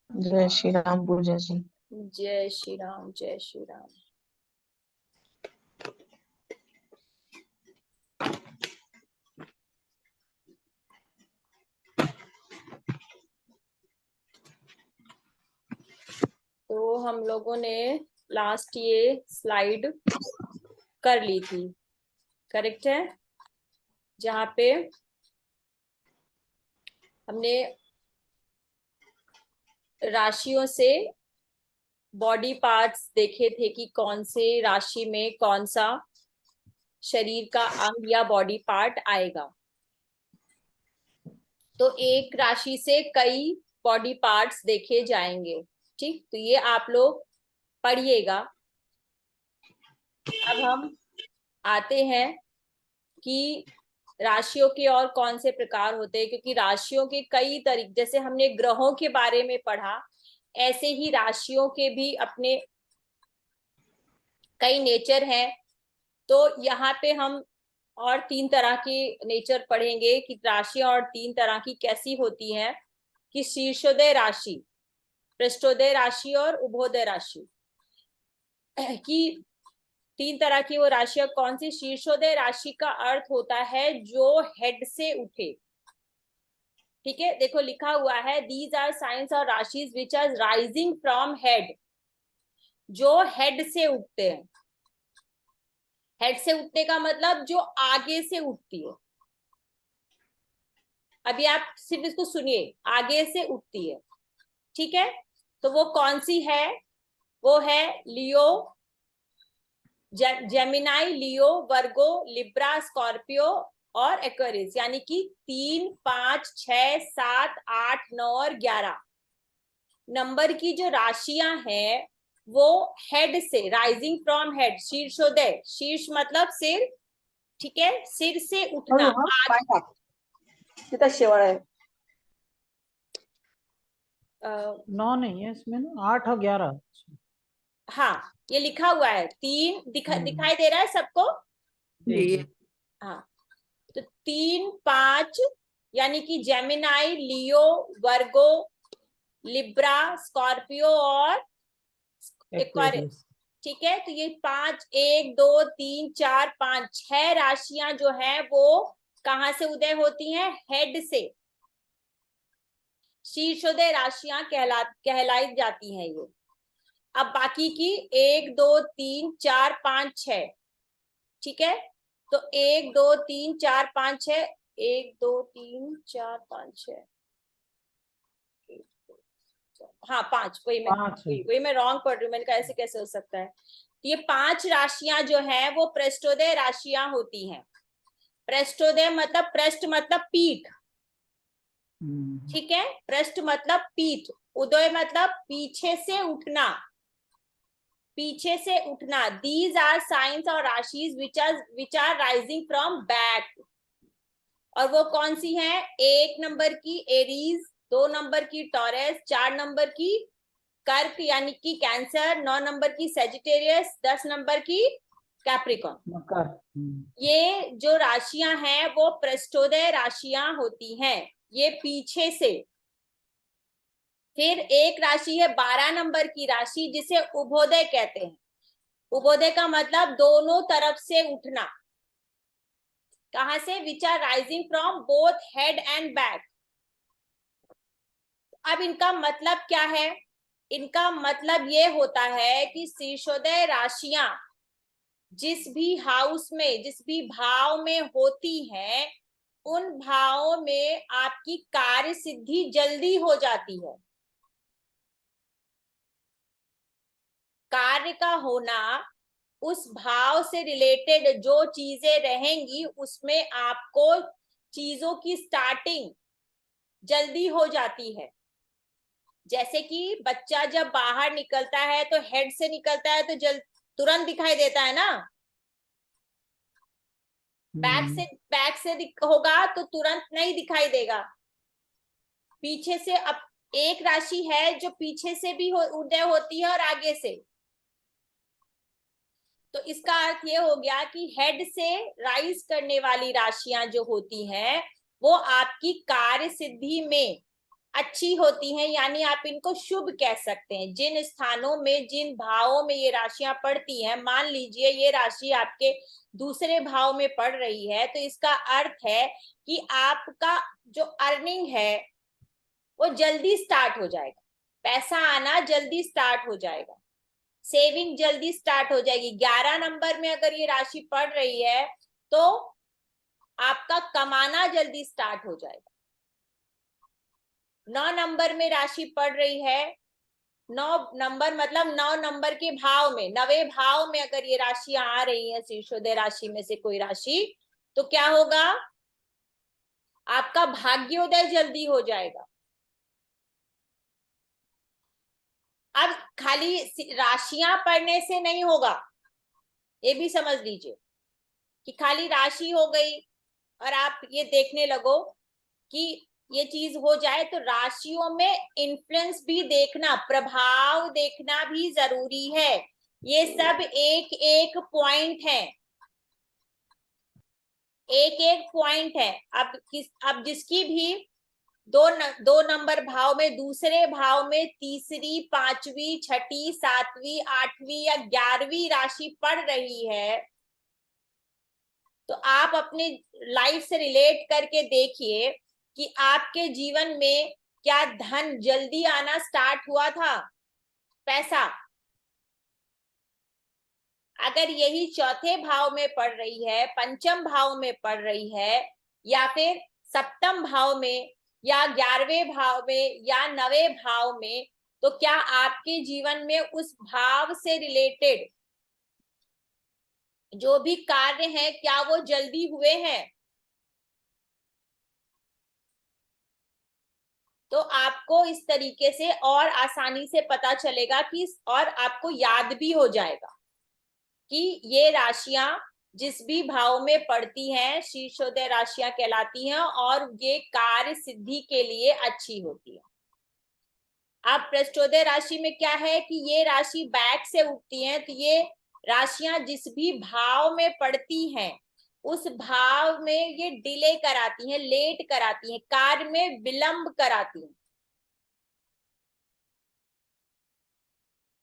जय श्री राम पूजा जी। जय श्री राम, जय श्री राम। तो हम लोगों ने लास्ट ये स्लाइड कर ली थी, करेक्ट है, जहाँ पे हमने राशियों से बॉडी पार्ट्स देखे थे कि कौन से राशि में कौन सा शरीर का अंग या बॉडी पार्ट आएगा। तो एक राशि से कई बॉडी पार्ट्स देखे जाएंगे। ठीक, तो ये आप लोग पढ़िएगा। अब हम आते हैं कि राशियों के और कौन से प्रकार होते हैं, क्योंकि राशियों के कई तरीके, जैसे हमने ग्रहों के बारे में पढ़ा, ऐसे ही राशियों के भी अपने कई नेचर हैं। तो यहाँ पे हम और 3 तरह की नेचर पढ़ेंगे कि राशियां और 3 तरह की कैसी होती हैं, कि शीर्षोदय राशि, पृष्ठोदय राशि और उभोदय राशि की 3 तरह की वो राशियां कौन सी। शीर्षोदय राशि का अर्थ होता है जो हेड से उठे। ठीक है, देखो लिखा हुआ है, दीज आर साइंस और राशिज which are rising from head, जो हेड से उठते हैं। हेड से उठने का मतलब जो आगे से उठती है। अभी आप सिर्फ इसको सुनिए, आगे से उठती है। ठीक है, तो वो कौन सी है, वो है लियो, जेमिनाई, लियो, वर्गो, लिब्रा, स्कॉर्पियो और एक्वेरियस, यानी कि 3, 5, 6, 7, 8, 9 और 11 नंबर की जो राशियां हैं वो हेड से, राइजिंग फ्रॉम हेड, शीर्षोदय, शीर्ष मतलब सिर, ठीक है, सिर से उठना। कितना शेवाळ है। 9 नहीं है इसमें ना, 8 और 11। हाँ, ये लिखा हुआ है 3, दिखाई दे रहा है सबको। जी। हाँ, तो 3, 5 यानी कि जेमिनाई, लियो, वर्गो, लिब्रा, स्कॉर्पियो और एक्वेरियस। ठीक है, तो ये 5, 1, 2, 3, 4, 5, 6 राशियां जो है वो कहां से उदय होती हैं, हेड से। शीर्षोदय राशियां कहलाई जाती हैं ये। अब बाकी की 1, 2, 3, 4, 5, 6, ठीक है, तो 1, 2, 3, 4, 5, 6, 1, 2, 3, 4, 5, 6, हाँ 5, वही मैं रॉन्ग पढ़ रही हूँ, मैंने कहा ऐसे कैसे हो सकता है। ये 5 राशियां जो है वो पृष्ठोदय राशियां होती हैं। पृष्ठोदय मतलब, पृष्ठ मतलब पीठ, ठीक है, पृष्ठ मतलब पीठ, उदय मतलब पीछे से उठना, पीछे से उठना। दीज आर साइंस और राशिज which are rising from back. और वो कौन सी हैं, 1 नंबर की एरीज, 2 नंबर की टॉरस, 4 नंबर की कर्क यानी कि कैंसर, 9 नंबर की सेजिटेरियस, 10 नंबर की कैप्रिकॉर्न। ये जो राशियां हैं वो पृष्ठोदय राशियां होती हैं, ये पीछे से। फिर एक राशि है 12 नंबर की राशि जिसे उभोदय कहते हैं। उभोदय का मतलब दोनों तरफ से उठना। कहां से, which are rising from both head and back. अब इनका मतलब क्या है, इनका मतलब ये होता है कि शीर्षोदय राशियां जिस भी हाउस में, जिस भी भाव में होती हैं, उन भावों में आपकी कार्य सिद्धि जल्दी हो जाती है। कार्य का होना, उस भाव से रिलेटेड जो चीजें रहेंगी उसमें आपको चीजों की स्टार्टिंग जल्दी हो जाती है। जैसे कि बच्चा जब बाहर निकलता है तो हेड से निकलता है तो तुरंत दिखाई देता है ना। बैक से होगा तो तुरंत नहीं दिखाई देगा। पीछे से, अब एक राशि है जो पीछे से भी उदय होती है और आगे से, तो इसका अर्थ ये हो गया कि हेड से राइज करने वाली राशियां जो होती हैं वो आपकी कार्य सिद्धि में अच्छी होती हैं, यानी आप इनको शुभ कह सकते हैं। जिन स्थानों में, जिन भावों में ये राशियां पड़ती हैं, मान लीजिए ये राशि आपके दूसरे भाव में पड़ रही है, तो इसका अर्थ है कि आपका जो अर्निंग है वो जल्दी स्टार्ट हो जाएगा, पैसा आना जल्दी स्टार्ट हो जाएगा, सेविंग जल्दी स्टार्ट हो जाएगी। 11 नंबर में अगर ये राशि पड़ रही है तो आपका कमाना जल्दी स्टार्ट हो जाएगा। 9 नंबर में राशि पड़ रही है, 9 नंबर मतलब 9 नंबर के भाव में, 9वें भाव में अगर ये राशियां आ रही है, शीर्षोदय राशि में से कोई राशि, तो क्या होगा, आपका भाग्योदय जल्दी हो जाएगा। अब खाली राशियां पढ़ने से नहीं होगा, ये भी समझ लीजिए कि खाली राशि हो गई और आप ये देखने लगो कि ये चीज हो जाए, तो राशियों में इन्फ्लुएंस भी देखना, प्रभाव देखना भी जरूरी है। ये सब एक एक पॉइंट है, एक एक पॉइंट है। अब जिसकी भी दो नंबर भाव में, दूसरे भाव में तीसरी, पांचवी, छठी, सातवीं, आठवीं या 11वीं राशि पड़ रही है, तो आप अपने लाइफ से रिलेट करके देखिए कि आपके जीवन में क्या धन जल्दी आना स्टार्ट हुआ था, पैसा। अगर यही चौथे भाव में पड़ रही है, पंचम भाव में पड़ रही है, या फिर सप्तम भाव में, या 11वें भाव में, या 9वें भाव में, तो क्या आपके जीवन में उस भाव से रिलेटेड जो भी कार्य हैं क्या वो जल्दी हुए हैं? तो आपको इस तरीके से और आसानी से पता चलेगा कि, और आपको याद भी हो जाएगा कि ये राशियां जिस भी भाव में पड़ती हैं शीर्षोदय राशियां कहलाती हैं और ये कार्य सिद्धि के लिए अच्छी होती है। अब पृष्ठोदय राशि में क्या है कि ये राशि बैक से उठती हैं, तो ये राशियां जिस भी भाव में पड़ती हैं उस भाव में ये डिले कराती हैं, लेट कराती हैं, कार्य में विलंब कराती हैं।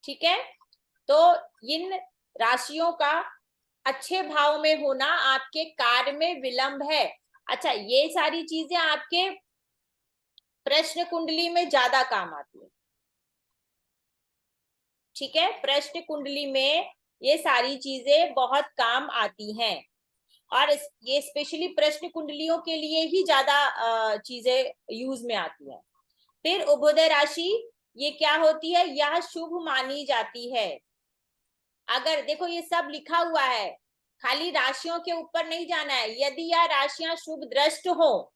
ठीक है, तो इन राशियों का अच्छे भाव में होना आपके कार्य में विलंब है। अच्छा, ये सारी चीजें आपके प्रश्न कुंडली में ज्यादा काम आती है। ठीक है, प्रश्न कुंडली में ये सारी चीजें बहुत काम आती हैं, और ये स्पेशली प्रश्न कुंडलियों के लिए ही ज्यादा चीजें यूज में आती हैं। फिर उभोदय राशि, ये क्या होती है, यह शुभ मानी जाती है। अगर देखो ये सब लिखा हुआ है, खाली राशियों के ऊपर नहीं जाना है। यदि यह राशियां शुभ दृष्ट हो,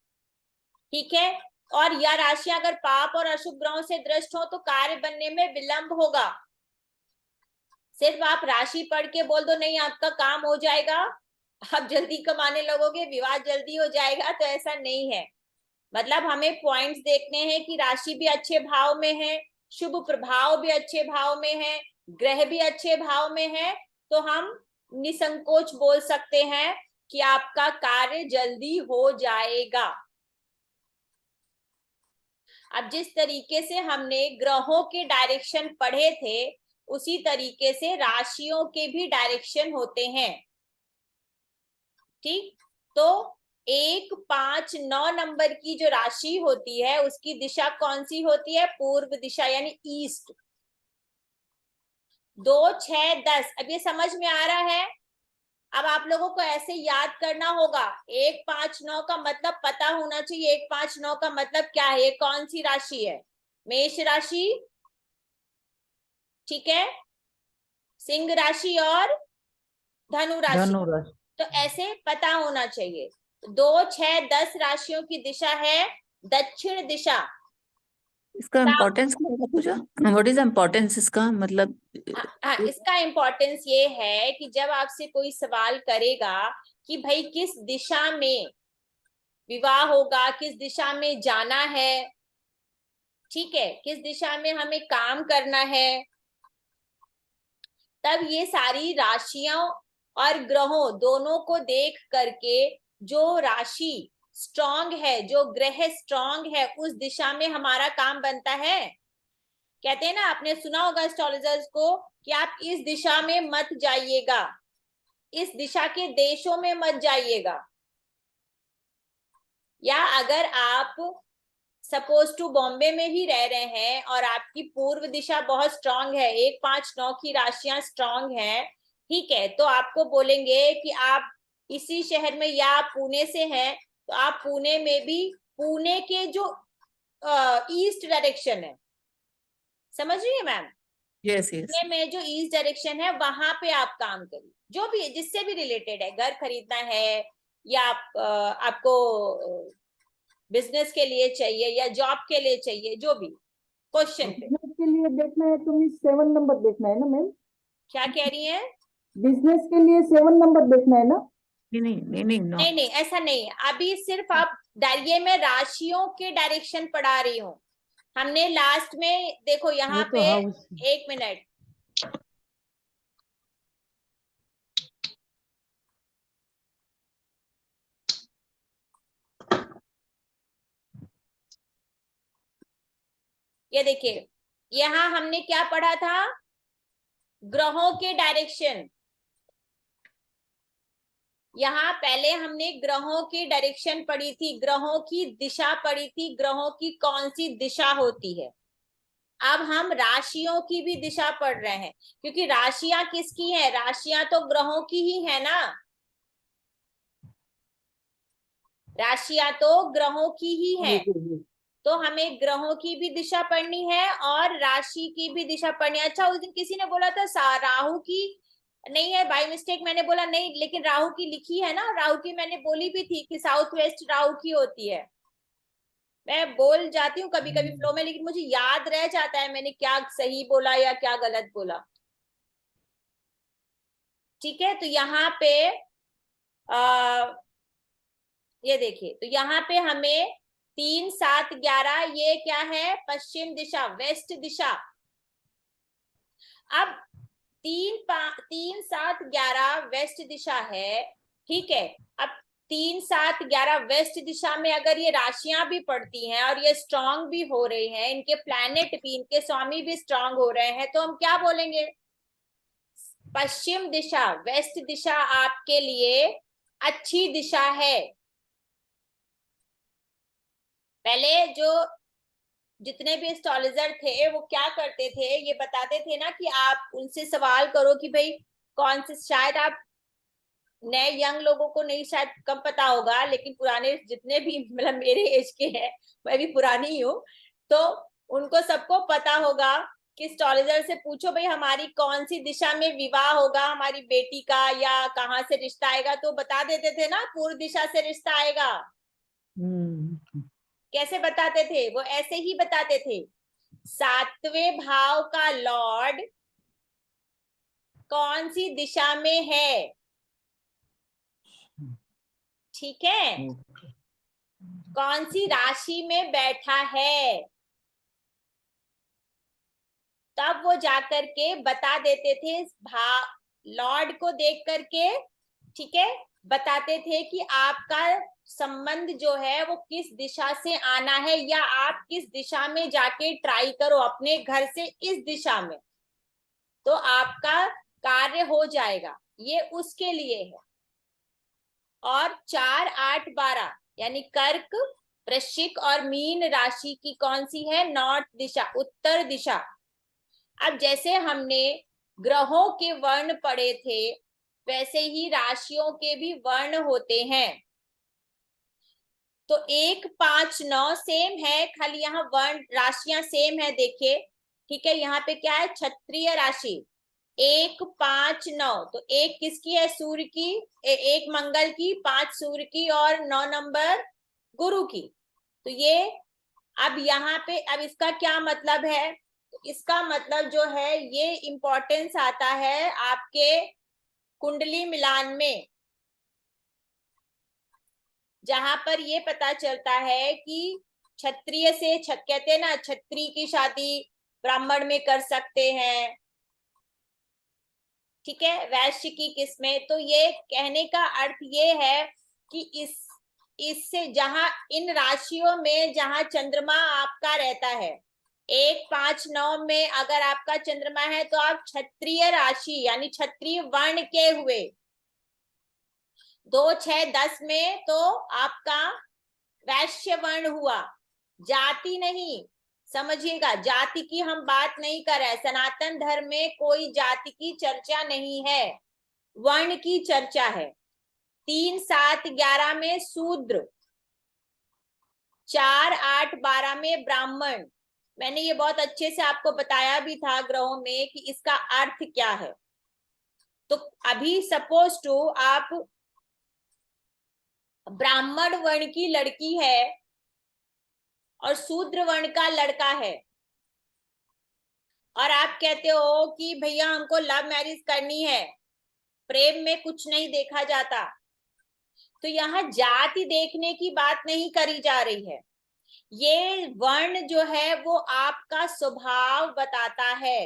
ठीक है, और यह राशियां अगर पाप और अशुभ ग्रहों से दृष्ट हो तो कार्य बनने में विलंब होगा। सिर्फ आप राशि पढ़ के बोल दो नहीं आपका काम हो जाएगा, आप जल्दी कमाने लगोगे, विवाह जल्दी हो जाएगा, तो ऐसा नहीं है। मतलब हमें पॉइंट्स देखने हैं कि राशि भी अच्छे भाव में है, शुभ प्रभाव भी अच्छे भाव में है, ग्रह भी अच्छे भाव में है, तो हम निसंकोच बोल सकते हैं कि आपका कार्य जल्दी हो जाएगा। अब जिस तरीके से हमने ग्रहों के डायरेक्शन पढ़े थे उसी तरीके से राशियों के भी डायरेक्शन होते हैं। ठीक, तो 1, 5, 9 नंबर की जो राशि होती है उसकी दिशा कौन सी होती है, पूर्व दिशा यानी ईस्ट। 2, 6, 10, अब ये समझ में आ रहा है। अब आप लोगों को ऐसे याद करना होगा, 1, 5, 9 का मतलब पता होना चाहिए। 1, 5, 9 का मतलब क्या है, ये कौन सी राशि है, मेष राशि, ठीक है, सिंह राशि और धनु राशि। तो ऐसे पता होना चाहिए। 2, 6, 10 राशियों की दिशा है दक्षिण दिशा। इसका इम्पोर्टेंस क्या होगा पूजा? व्हाट इज इम्पोर्टेंस इसका मतलब? इसका इम्पोर्टेंस ये है कि जब आपसे कोई सवाल करेगा कि भाई किस दिशा में विवाह होगा, किस दिशा में जाना है, ठीक है, किस दिशा में हमें काम करना है, तब ये सारी राशियों और ग्रहों दोनों को देख करके जो राशि स्ट्रांग है, जो ग्रह स्ट्रांग है, उस दिशा में हमारा काम बनता है। कहते हैं ना, आपने सुना होगा एस्ट्रोलॉजर्स को कि आप इस दिशा में मत जाइएगा, इस दिशा के देशों में मत जाइएगा। या अगर आप सपोज टू बॉम्बे में ही रह रहे हैं और आपकी पूर्व दिशा बहुत स्ट्रांग है, 1, 5, 9 की राशियां स्ट्रांग हैं, ठीक है, तो आपको बोलेंगे कि आप इसी शहर में, या आप पुणे से हैं तो आप पुणे में भी पुणे के जो ईस्ट डायरेक्शन है, समझ रही है मैम, यस यस पुणे में जो ईस्ट डायरेक्शन है वहां पे आप काम करिए, जो भी जिससे भी रिलेटेड है, घर खरीदना है या आपको बिजनेस के लिए चाहिए या जॉब के लिए चाहिए, जो भी क्वेश्चन पे। बिजनेस के लिए देखना है तो मिस 7 नंबर देखना है ना मैम? क्या कह रही हैं? बिजनेस के लिए 7 नंबर देखना है ना? नहीं नहीं नहीं नहीं नो नहीं नहीं, ऐसा नहीं है, अभी सिर्फ आप ये मैं राशियों के डायरेक्शन पढ़ा रही हूँ। हमने लास्ट में देखो यहाँ ये तो पे, हाउस 1 मिनट, ये देखिए, यहाँ हमने क्या पढ़ा था, ग्रहों के डायरेक्शन। यहाँ पहले हमने ग्रहों की डायरेक्शन पढ़ी थी, ग्रहों की दिशा पढ़ी थी, ग्रहों की कौन सी दिशा होती है। अब हम राशियों की भी दिशा पढ़ रहे हैं, क्योंकि राशियां किसकी हैं? राशियां तो ग्रहों की ही है ना, राशियां तो ग्रहों की ही है। तो हमें ग्रहों की भी दिशा पढ़नी है और राशि की भी दिशा पढ़नी है। अच्छा, उस दिन किसी ने बोला था राहु की नहीं है, बाय मिस्टेक मैंने बोला नहीं, लेकिन राहु की लिखी है ना, राहु की मैंने बोली भी थी कि साउथ वेस्ट राहु की होती है। मैं बोल जाती हूँ कभी कभी फ्लो में, लेकिन मुझे याद रह जाता है मैंने क्या सही बोला या क्या गलत बोला। ठीक है, तो यहाँ पे ये देखिए, तो यहाँ पे हमें 3, 7, 11 ये क्या है? पश्चिम दिशा, वेस्ट दिशा। अब 3, 7, 11 वेस्ट दिशा है, ठीक है। अब 3, 7, 11 वेस्ट दिशा में अगर ये राशियां भी पड़ती हैं और ये स्ट्रांग भी हो रही हैं, इनके प्लैनेट भी, इनके स्वामी भी स्ट्रांग हो रहे हैं, तो हम क्या बोलेंगे? पश्चिम दिशा, वेस्ट दिशा आपके लिए अच्छी दिशा है। पहले जो जितने भी एस्ट्रोलॉजर थे वो क्या करते थे, ये बताते थे ना कि आप उनसे सवाल करो कि भाई कौन से, शायद आप नए यंग लोगों को नहीं, शायद कम पता होगा, लेकिन पुराने जितने भी मतलब मेरे एज के हैं, मैं भी पुरानी ही हूँ, तो उनको सबको पता होगा कि एस्ट्रोलॉजर से पूछो भाई हमारी कौन सी दिशा में विवाह होगा हमारी बेटी का, या कहाँ से रिश्ता आएगा, तो बता देते थे ना, पूर्व दिशा से रिश्ता आएगा। कैसे बताते थे? वो ऐसे ही बताते थे, 7वें भाव का लॉर्ड कौन सी दिशा में है, ठीक है, कौन सी राशि में बैठा है, तब वो जाकर के बता देते थे, लॉर्ड को देख करके, ठीक है, बताते थे कि आपका संबंध जो है वो किस दिशा से आना है, या आप किस दिशा में जाके ट्राई करो अपने घर से इस दिशा में, तो आपका कार्य हो जाएगा, ये उसके लिए है। और 4, 8, 12 यानी कर्क, वृश्चिक और मीन राशि की कौन सी है? नॉर्थ दिशा, उत्तर दिशा। अब जैसे हमने ग्रहों के वर्ण पढ़े थे, वैसे ही राशियों के भी वर्ण होते हैं। तो 1, 5, 9 सेम है, खाली यहाँ वर्ण राशियां सेम है, देखिए, ठीक है। यहाँ पे क्या है? क्षत्रिय राशि, 1, 5, 9, तो 1 किसकी है? सूर्य की, 1 मंगल की, 5 सूर्य की और 9 नंबर गुरु की। तो ये अब यहाँ पे, अब इसका क्या मतलब है? तो इसका मतलब जो है, ये इंपॉर्टेंस आता है आपके कुंडली मिलान में, जहां पर ये पता चलता है कि क्षत्रिय से, कहते हैं ना, क्षत्रिय की शादी ब्राह्मण में कर सकते हैं, ठीक है, वैश्य की किस्में। तो ये कहने का अर्थ ये है कि इससे जहां इन राशियों में जहां चंद्रमा आपका रहता है 1, 5, 9 में अगर आपका चंद्रमा है तो आप क्षत्रिय राशि यानी क्षत्रिय वर्ण के हुए। 2, 6, 10 में तो आपका वैश्य वर्ण हुआ, जाति नहीं। समझिएगा, जाति की हम बात नहीं कर रहे। सनातन धर्म में कोई जाति की चर्चा नहीं है, वर्ण की चर्चा है। 3, 7, 11 में शूद्र, 4, 8, 12 में ब्राह्मण। मैंने ये बहुत अच्छे से आपको बताया भी था ग्रहों में कि इसका अर्थ क्या है। तो अभी सपोज टू आप ब्राह्मण वर्ण की लड़की है और शूद्र वर्ण का लड़का है और आप कहते हो कि भैया हमको लव मैरिज करनी है, प्रेम में कुछ नहीं देखा जाता, तो यहाँ जाति देखने की बात नहीं करी जा रही है। ये वर्ण जो है वो आपका स्वभाव बताता है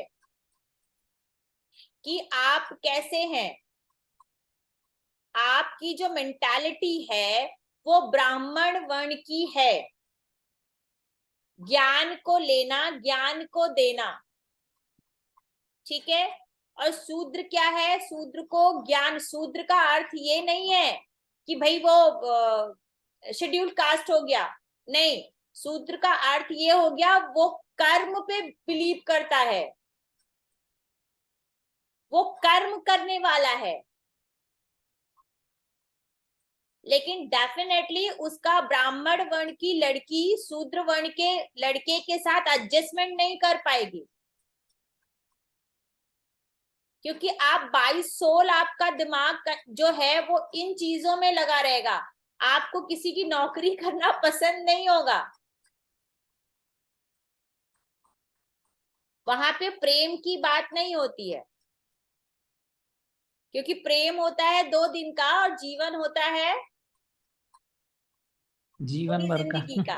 कि आप कैसे हैं। आपकी जो मेंटालिटी है वो ब्राह्मण वर्ण की है, ज्ञान को लेना, ज्ञान को देना, ठीक है। और शूद्र क्या है? शूद्र को ज्ञान, शूद्र का अर्थ ये नहीं है कि भाई वो शेड्यूल्ड कास्ट हो गया, नहीं। शूद्र का अर्थ ये हो गया वो कर्म पे बिलीव करता है, वो कर्म करने वाला है। लेकिन डेफिनेटली उसका ब्राह्मण वर्ण की लड़की शूद्र वर्ण के लड़के के साथ एडजस्टमेंट नहीं कर पाएगी, क्योंकि आप 22 सोल आपका दिमाग जो है वो इन चीजों में लगा रहेगा। आपको किसी की नौकरी करना पसंद नहीं होगा, वहां पे प्रेम की बात नहीं होती है, क्योंकि प्रेम होता है 2 दिन का और जीवन होता है जीवन पूरी भर का। जिंदगी का।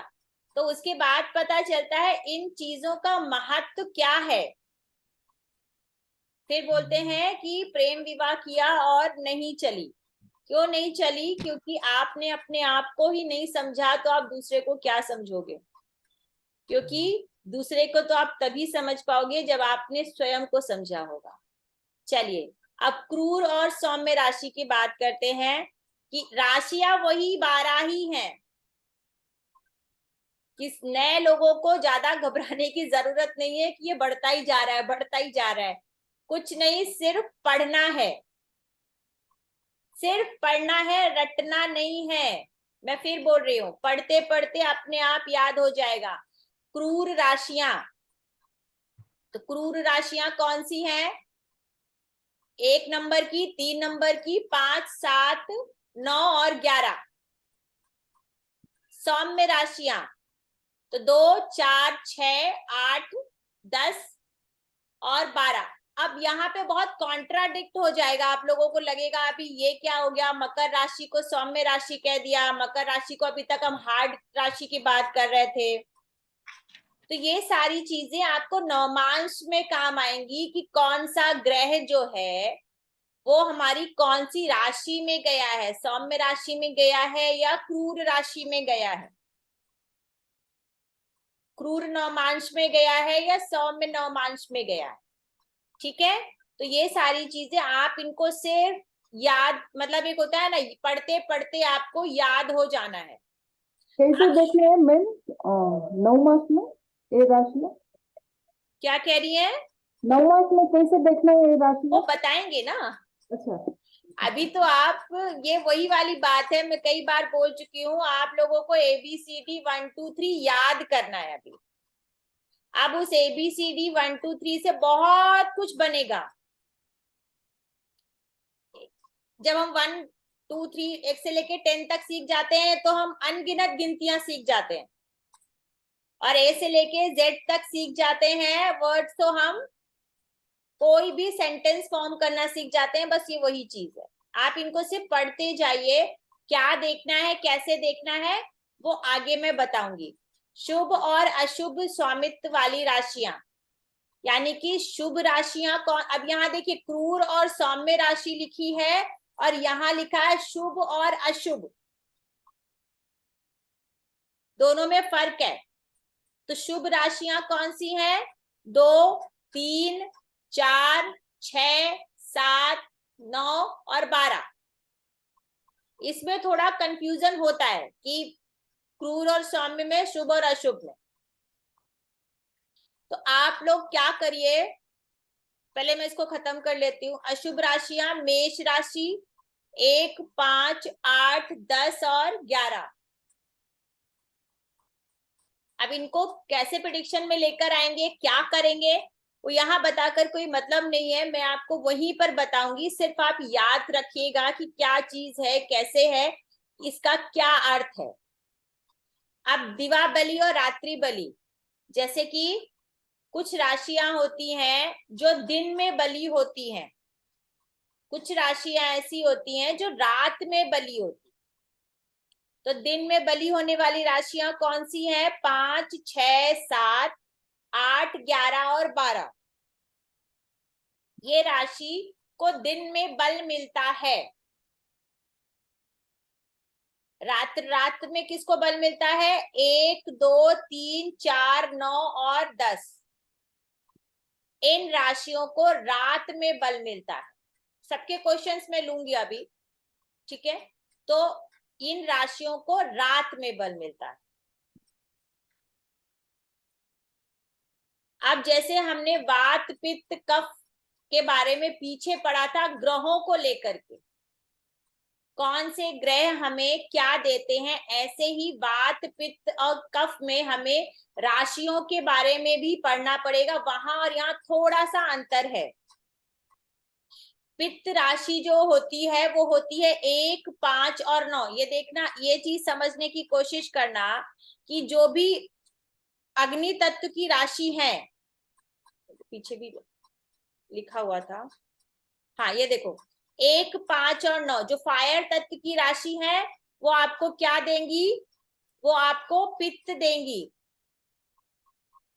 तो उसके बाद पता चलता है इन चीजों का महत्व क्या है। फिर बोलते हैं कि प्रेम विवाह किया और नहीं चली। क्यों नहीं चली? क्योंकि आपने अपने आप को ही नहीं समझा, तो आप दूसरे को क्या समझोगे? क्योंकि दूसरे को तो आप तभी समझ पाओगे जब आपने स्वयं को समझा होगा। चलिए अब क्रूर और सौम्य राशि की बात करते हैं कि राशियां वही 12 ही हैं। कि नए लोगों को ज्यादा घबराने की जरूरत नहीं है कि ये बढ़ता ही जा रहा है, बढ़ता ही जा रहा है। कुछ नहीं, सिर्फ पढ़ना है, सिर्फ पढ़ना है, रटना नहीं है। मैं फिर बोल रही हूँ, पढ़ते पढ़ते अपने आप याद हो जाएगा। क्रूर राशियां, तो क्रूर राशियां कौन सी हैं? 1 नंबर की, 3 नंबर की, 5, 7, 9 और 11। सौम्य राशियां तो 2, 4, 6, 8, 10 और 12। अब यहाँ पे बहुत कॉन्ट्राडिक्ट हो जाएगा, आप लोगों को लगेगा अभी ये क्या हो गया, मकर राशि को सौम्य राशि कह दिया, मकर राशि को अभी तक हम हार्ड राशि की बात कर रहे थे। तो ये सारी चीजें आपको नवमांश में काम आएंगी कि कौन सा ग्रह जो है वो हमारी कौन सी राशि में गया है, सौम्य राशि में गया है या क्रूर राशि में गया है, क्रूर नवमांश में गया है या सौम्य नवमांश में गया है। ठीक है, तो ये सारी चीजें आप इनको सिर्फ याद, मतलब एक होता है ना, पढ़ते पढ़ते आपको याद हो जाना है। कैसे देखना है मैम 9 मास में ये राशि में? क्या कह रही है? 9 मास में कैसे देखना है ये राशि में? वो बताएंगे ना। अच्छा, अभी तो आप, ये वही वाली बात है, मैं कई बार बोल चुकी हूँ, आप लोगों को ABCD 1 2 3 याद करना है अभी। अब उस ABCD 1 2 3 से बहुत कुछ बनेगा। जब हम 1 2 3 1 से लेके 10 तक सीख जाते हैं तो हम अनगिनत गिनतियां सीख जाते हैं, और A से लेके Z तक सीख जाते हैं वर्ड्स, तो हम कोई भी सेंटेंस फॉर्म करना सीख जाते हैं। बस ये वही चीज है, आप इनको सिर्फ पढ़ते जाइए। क्या देखना है, कैसे देखना है, वो आगे मैं बताऊंगी। शुभ और अशुभ स्वामित्व वाली राशियां, यानी कि शुभ राशियां कौन, अब यहाँ देखिए क्रूर और सौम्य राशि लिखी है और यहाँ लिखा है शुभ और अशुभ, दोनों में फर्क है। तो शुभ राशियां कौन सी हैं? 2, 3, 4, 6, 7, 9 और 12। इसमें थोड़ा कंफ्यूजन होता है कि क्रूर और सौम्य में, शुभ और अशुभ में। तो आप लोग क्या करिए, पहले मैं इसको खत्म कर लेती हूँ। अशुभ राशियां मेष राशि 1, 5, 8, 10 और 11। अब इनको कैसे प्रेडिक्शन में लेकर आएंगे, क्या करेंगे, वो यहाँ बताकर कोई मतलब नहीं है, मैं आपको वहीं पर बताऊंगी। सिर्फ आप याद रखिएगा कि क्या चीज है, कैसे है, इसका क्या अर्थ है। अब दिवा बलि और रात्रि बलि, जैसे कि कुछ राशियां होती हैं जो दिन में बलि होती हैं, कुछ राशियां ऐसी होती हैं जो रात में बलि होती। तो दिन में बलि होने वाली राशियां कौन सी हैं? 5, 6, 7, 8, 11 और 12। ये राशि को दिन में बल मिलता है। रात में किसको बल मिलता है? 1, 2, 3, 4, 9 और 10। इन राशियों को रात में बल मिलता है। सबके क्वेश्चंस में लूंगी अभी, ठीक है। तो इन राशियों को रात में बल मिलता है। अब जैसे हमने वात पित्त कफ के बारे में पीछे पढ़ा था, ग्रहों को लेकर के कौन से ग्रह हमें क्या देते हैं, ऐसे ही वात पित्त और कफ में हमें राशियों के बारे में भी पढ़ना पड़ेगा। वहां और यहाँ थोड़ा सा अंतर है। पित्त राशि जो होती है वो होती है 1, 5 और 9। ये देखना, ये चीज समझने की कोशिश करना कि जो भी अग्नि तत्व की राशि है, पीछे भी लिखा हुआ था, हाँ ये देखो 1, 5 और 9 जो फायर तत्व की राशि है वो आपको क्या देंगी? वो आपको पित्त देंगी,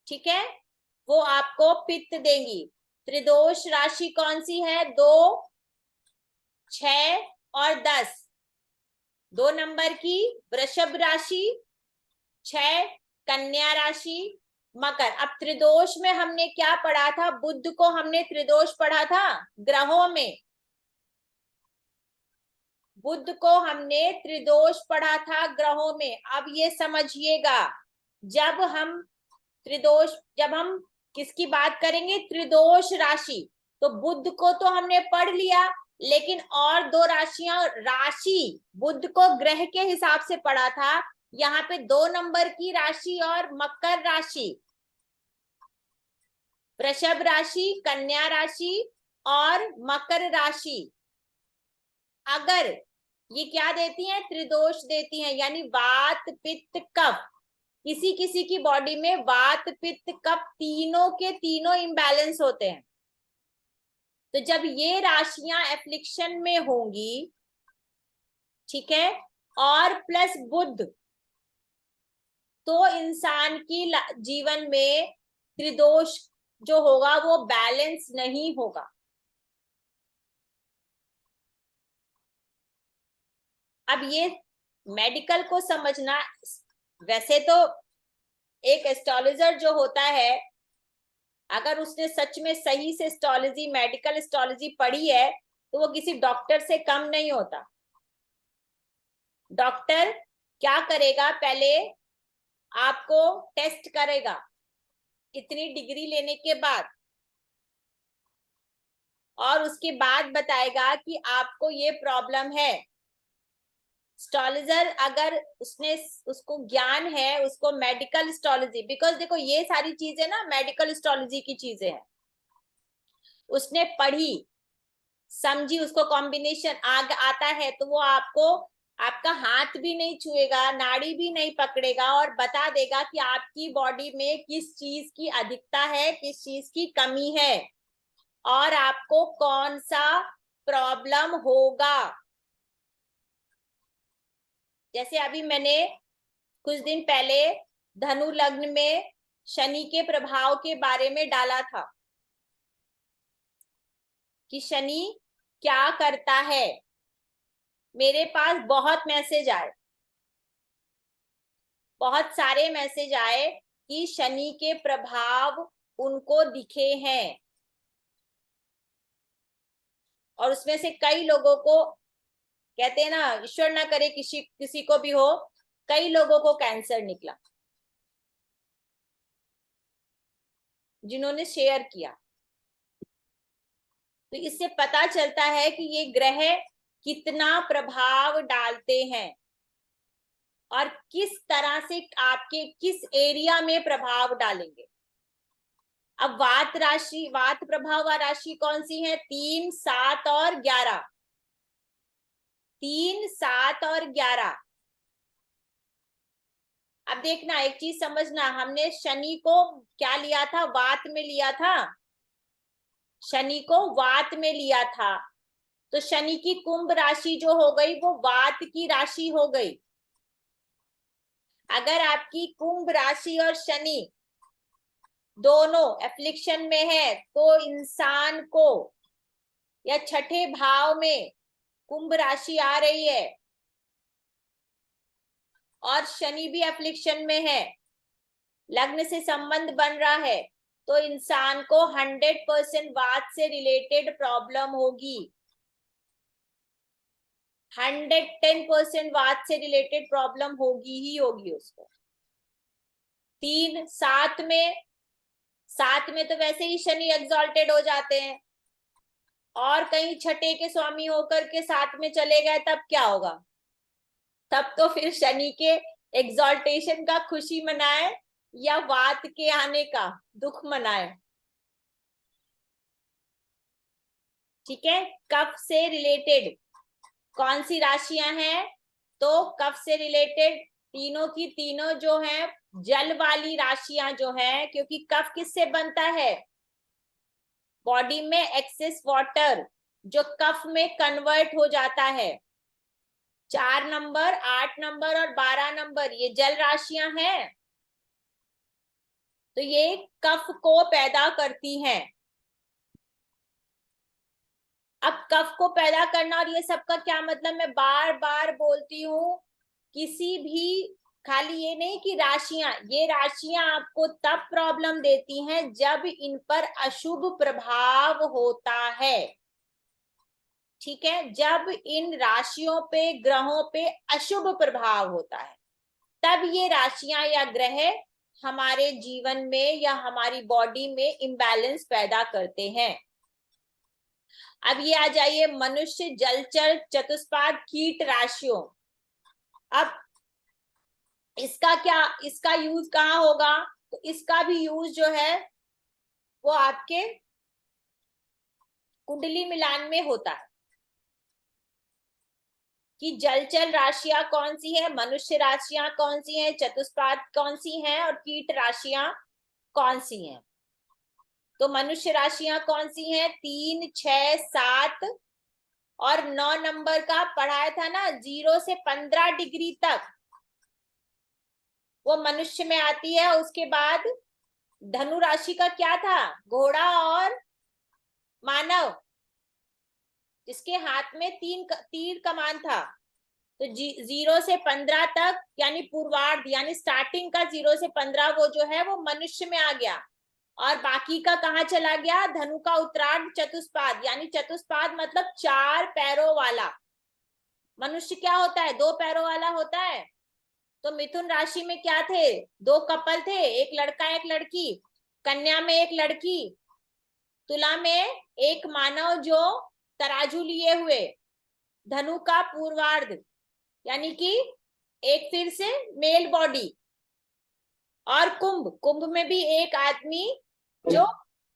ठीक है, वो आपको पित्त देंगी। त्रिदोष राशि कौन सी है? 2, 6 और 10। 2 नंबर की वृषभ राशि, 6 कन्या राशि, मकर। अब त्रिदोष में हमने क्या पढ़ा था? बुध को हमने त्रिदोष पढ़ा था ग्रहों में, बुध को हमने त्रिदोष पढ़ा था ग्रहों में। अब ये समझिएगा, जब हम किसकी बात करेंगे? त्रिदोष राशि। तो बुध को तो हमने पढ़ लिया, लेकिन और 2 राशियां, राशि बुध को ग्रह के हिसाब से पढ़ा था, यहाँ पे 2 नंबर की राशि और मकर राशि, वृषभ राशि, कन्या राशि और मकर राशि, अगर ये क्या देती हैं? त्रिदोष देती हैं, यानी वात पित्त कफ। किसी किसी की बॉडी में वात पित्त कफ तीनों के तीनों इम्बैलेंस होते हैं। तो जब ये राशियां एफ्लिक्शन में होंगी, ठीक है, और प्लस बुध, तो इंसान की जीवन में त्रिदोष जो होगा वो बैलेंस नहीं होगा। अब ये मेडिकल को समझना, वैसे तो एक एस्ट्रोलॉजर जो होता है, अगर उसने सच में सही से एस्ट्रोलॉजी, मेडिकल एस्ट्रोलॉजी पढ़ी है, तो वो किसी डॉक्टर से कम नहीं होता। डॉक्टर क्या करेगा? पहले आपको टेस्ट करेगा इतनी डिग्री लेने के बाद, और उसके बाद बताएगा कि आपको ये प्रॉब्लम है। एस्ट्रोलॉजर अगर उसको ज्ञान है, उसको मेडिकल एस्ट्रोलॉजी, बिकॉज देखो ये सारी चीजें ना मेडिकल एस्ट्रोलॉजी की चीजें हैं, उसने पढ़ी समझी, उसको कॉम्बिनेशन आता है, तो वो आपका हाथ भी नहीं छुएगा, नाड़ी भी नहीं पकड़ेगा, और बता देगा कि आपकी बॉडी में किस चीज की अधिकता है, किस चीज की कमी है, और आपको कौन सा प्रॉब्लम होगा। जैसे अभी मैंने कुछ दिन पहले धनु लग्न में शनि के प्रभाव के बारे में डाला था, कि शनि क्या करता है। मेरे पास बहुत मैसेज आए, बहुत सारे मैसेज आए कि शनि के प्रभाव उनको दिखे हैं, और उसमें से कई लोगों को, कहते हैं ना, ईश्वर ना करे किसी किसी को भी हो, कई लोगों को कैंसर निकला जिन्होंने शेयर किया। तो इससे पता चलता है कि ये ग्रह कितना प्रभाव डालते हैं और किस तरह से आपके किस एरिया में प्रभाव डालेंगे। अब वात राशि, वात प्रभाव राशि कौन सी है? 3, 7 और 11। 3, 7 और 11। अब देखना, एक चीज समझना, हमने शनि को क्या लिया था? वात में लिया था। शनि को वात में लिया था, तो शनि की कुंभ राशि जो हो गई वो वात की राशि हो गई। अगर आपकी कुंभ राशि और शनि दोनों एफ्लिक्शन में है तो इंसान को, या छठे भाव में कुंभ राशि आ रही है और शनि भी एफ्लिक्शन में है, लग्न से संबंध बन रहा है, तो इंसान को 100% वात से रिलेटेड प्रॉब्लम होगी। 110% वात से रिलेटेड प्रॉब्लम होगी ही होगी उसको। 3, 7 में, 7 में तो वैसे ही शनि एग्जॉल्टेड हो जाते हैं, और कहीं छठे के स्वामी होकर के 7 में चले गए, तब क्या होगा? तब तो फिर शनि के एग्जॉल्टेशन का खुशी मनाए या वात के आने का दुख मनाए। ठीक है। कफ से रिलेटेड कौन सी राशियां हैं? तो कफ से रिलेटेड तीनों की तीनों जो हैं जल वाली राशियां जो हैं, क्योंकि कफ किससे बनता है? बॉडी में एक्सेस वाटर जो कफ में कन्वर्ट हो जाता है। 4 नंबर, 8 नंबर और 12 नंबर ये जल राशियां हैं, तो ये कफ को पैदा करती हैं। अब कफ को पैदा करना और ये सबका क्या मतलब, मैं बार बार बोलती हूँ, किसी भी, खाली ये नहीं कि राशियां, ये राशियां आपको तब प्रॉब्लम देती हैं जब इन पर अशुभ प्रभाव होता है। ठीक है, जब इन राशियों पे, ग्रहों पे अशुभ प्रभाव होता है, तब ये राशियां या ग्रह हमारे जीवन में या हमारी बॉडी में इम्बैलेंस पैदा करते हैं। अब ये आ जाइए मनुष्य, जलचर, चतुष्पाद, कीट राशियों। अब इसका क्या, इसका यूज कहाँ होगा? तो इसका भी यूज जो है वो आपके कुंडली मिलान में होता है कि जलचर राशियां कौन सी है, मनुष्य राशियां कौन सी हैं, चतुष्पाद कौन सी हैं और कीट राशियां कौन सी हैं। तो मनुष्य राशियां कौन सी हैं? 3, 6, 7 और 9 नंबर का पढ़ाया था ना, 0 से 15 डिग्री तक वो मनुष्य में आती है। उसके बाद धनु राशि का क्या था? घोड़ा और मानव, जिसके हाथ में तीर कमान था। तो 0 से 15 तक यानी पूर्वार्ध, यानी स्टार्टिंग का 0 से 15 वो जो है वो मनुष्य में आ गया, और बाकी का कहाँ चला गया? धनु का उत्तरार्ध, चतुष्पाद, यानी चतुष्पाद मतलब 4 पैरों वाला। मनुष्य क्या होता है? 2 पैरों वाला होता है। तो मिथुन राशि में क्या थे? 2 कपल थे, एक लड़का एक लड़की। कन्या में एक लड़की, तुला में एक मानव जो तराजू लिए हुए। धनु का पूर्वार्ध यानी कि एक फिर से मेल बॉडी, और कुंभ, कुंभ में भी एक आदमी जो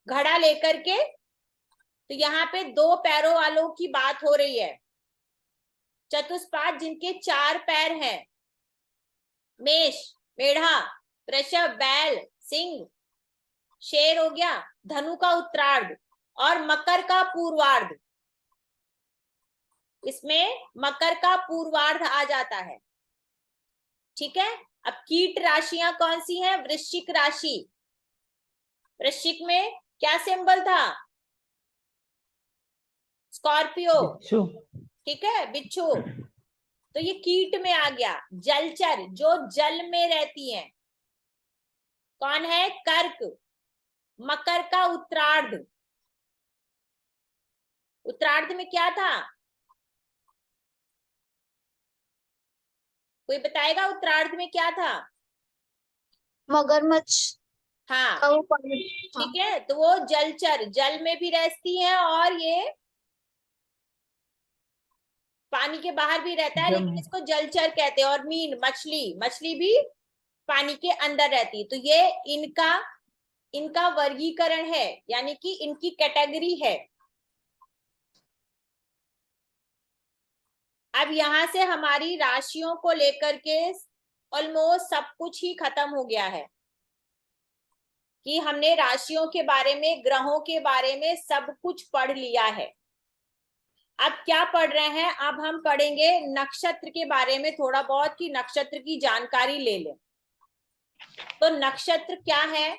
घड़ा लेकर के। तो यहाँ पे 2 पैरों वालों की बात हो रही है। चतुष्पाद जिनके 4 पैर हैं, मेष, मेढ़ा, वृषभ, बैल, सिंह, शेर हो गया। धनु का उत्तरार्ध और मकर का पूर्वार्ध, इसमें मकर का पूर्वार्ध आ जाता है। ठीक है। अब कीट राशियां कौन सी हैं? वृश्चिक राशि। वृश्चिक में क्या सिंबल था? स्कॉर्पियो, बिच्छू। ठीक है, बिच्छू। तो ये कीट में आ गया। जलचर, जो जल में रहती हैं, कौन है? कर्क। मकर का उत्तरार्ध, उत्तरार्ध में क्या था? कोई बताएगा उत्तरार्ध में क्या था? मगरमच्छ हाँ, का वो पानी। ठीक है, तो वो जलचर, जल में भी रहती है और ये पानी के बाहर भी रहता है, लेकिन इसको जलचर कहते हैं। और मीन, मछली, मछली भी पानी के अंदर रहती है। तो ये इनका वर्गीकरण है, यानी कि इनकी कैटेगरी है। अब यहां से हमारी राशियों को लेकर के ऑलमोस्ट सब कुछ ही खत्म हो गया है, कि हमने राशियों के बारे में, ग्रहों के बारे में सब कुछ पढ़ लिया है। अब क्या पढ़ रहे हैं? अब हम पढ़ेंगे नक्षत्र के बारे में थोड़ा बहुत, कि नक्षत्र की जानकारी ले लें। तो नक्षत्र क्या है?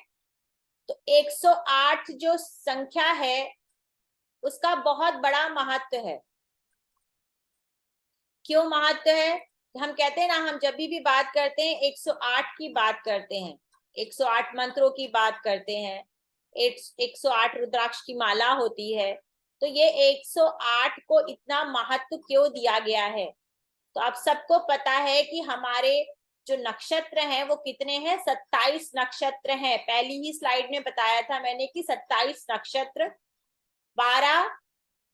तो 108 जो संख्या है उसका बहुत बड़ा महत्व है। क्यों महत्व है? हम कहते हैं ना, हम जब भी बात करते हैं 108 की बात करते हैं, 108 मंत्रों की बात करते हैं, 108 रुद्राक्ष की माला होती है। तो ये 108 को इतना महत्व क्यों दिया गया है? तो आप सबको पता है कि हमारे जो नक्षत्र हैं वो कितने हैं? 27 नक्षत्र हैं। पहली ही स्लाइड में बताया था मैंने कि 27 नक्षत्र, 12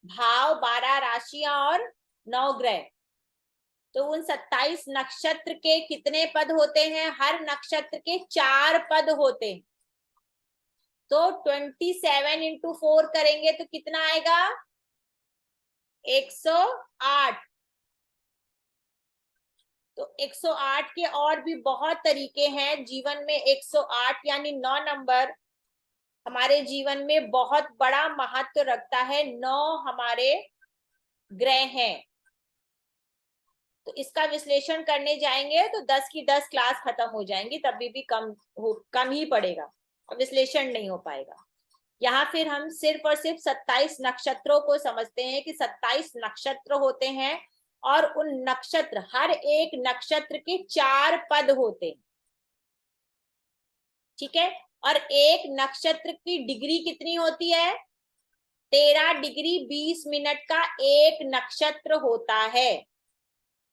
भाव, 12 राशियां और 9 ग्रह। तो उन 27 नक्षत्र के कितने पद होते हैं? हर नक्षत्र के 4 पद होते हैं। तो 27 इंटू 4 करेंगे तो कितना आएगा? 108। तो 108 के और भी बहुत तरीके हैं जीवन में। 108 यानी 9 नंबर हमारे जीवन में बहुत बड़ा महत्व रखता है। 9 हमारे ग्रह हैं। तो इसका विश्लेषण करने जाएंगे तो 10 की 10 क्लास खत्म हो जाएंगी, तभी भी कम ही पड़ेगा और विश्लेषण नहीं हो पाएगा। यहाँ फिर हम सिर्फ और सिर्फ 27 नक्षत्रों को समझते हैं कि 27 नक्षत्र होते हैं और उन नक्षत्र, हर एक नक्षत्र के 4 पद होते हैं, ठीक है। और एक नक्षत्र की डिग्री कितनी होती है? 13 डिग्री 20 मिनट का एक नक्षत्र होता है।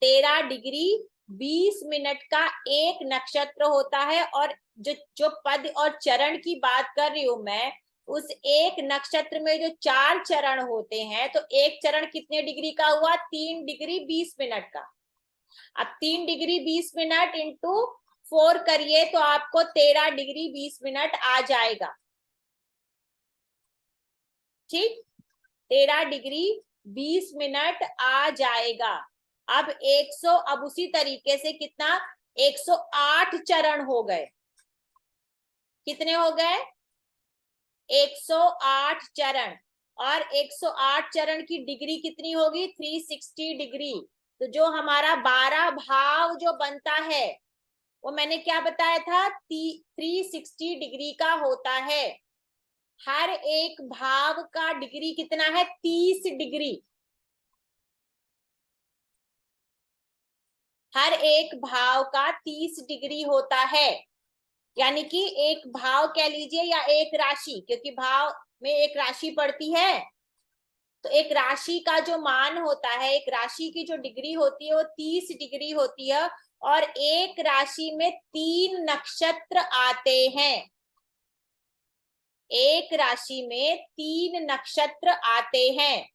13 डिग्री 20 मिनट का एक नक्षत्र होता है। और जो पद और चरण की बात कर रही हूं मैं, उस एक नक्षत्र में जो 4 चरण होते हैं, तो एक चरण कितने डिग्री का हुआ? 3 डिग्री 20 मिनट का। अब 3 डिग्री 20 मिनट इंटू 4 करिए तो आपको 13 डिग्री 20 मिनट आ जाएगा, ठीक। 13 डिग्री 20 मिनट आ जाएगा। अब अब उसी तरीके से कितना? 108 चरण हो गए। कितने हो गए? 108 चरण। और 108 चरण की डिग्री कितनी होगी? 360 डिग्री। तो जो हमारा 12 भाव जो बनता है वो मैंने क्या बताया था? 360 डिग्री का होता है। हर एक भाव का डिग्री कितना है? 30 डिग्री। हर एक भाव का 30 डिग्री होता है। यानी कि एक भाव कह लीजिए या एक राशि, क्योंकि भाव में एक राशि पड़ती है, तो एक राशि का जो मान होता है, एक राशि की जो डिग्री होती है वो 30 डिग्री होती है। और एक राशि में 3 नक्षत्र आते हैं। एक राशि में 3 नक्षत्र आते हैं,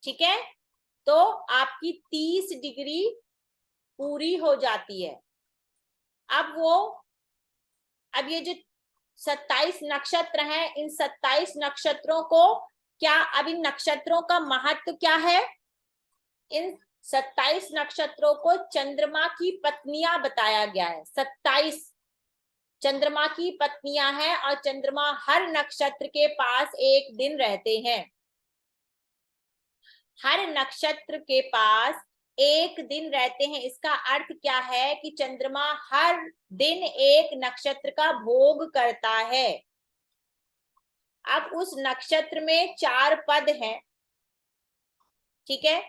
ठीक है। तो आपकी 30 डिग्री पूरी हो जाती है। अब ये जो 27 नक्षत्र हैं, इन 27 नक्षत्रों को क्या, अब इन नक्षत्रों का महत्व क्या है? इन 27 नक्षत्रों को चंद्रमा की पत्नियां बताया गया है। 27 चंद्रमा की पत्नियां हैं और चंद्रमा हर नक्षत्र के पास एक दिन रहते हैं। हर नक्षत्र के पास एक दिन रहते हैं। इसका अर्थ क्या है कि चंद्रमा हर दिन एक नक्षत्र का भोग करता है। अब उस नक्षत्र में 4 पद हैं, ठीक है,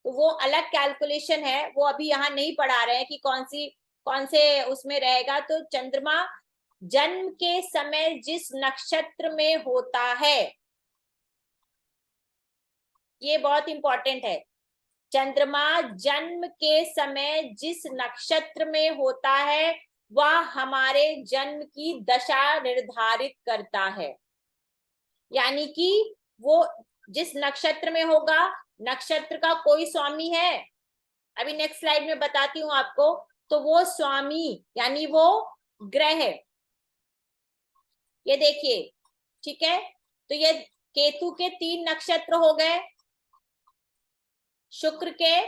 तो वो अलग कैलकुलेशन है, वो अभी यहाँ नहीं पढ़ा रहे हैं कि कौन से उसमें रहेगा। तो चंद्रमा जन्म के समय जिस नक्षत्र में होता है, ये बहुत इंपॉर्टेंट है, चंद्रमा जन्म के समय जिस नक्षत्र में होता है वह हमारे जन्म की दशा निर्धारित करता है। यानी कि वो जिस नक्षत्र में होगा, नक्षत्र का कोई स्वामी है, अभी नेक्स्ट स्लाइड में बताती हूं आपको, तो वो स्वामी यानी वो ग्रह है। ये देखिए, ठीक है, तो ये केतु के 3 नक्षत्र हो गए, शुक्र के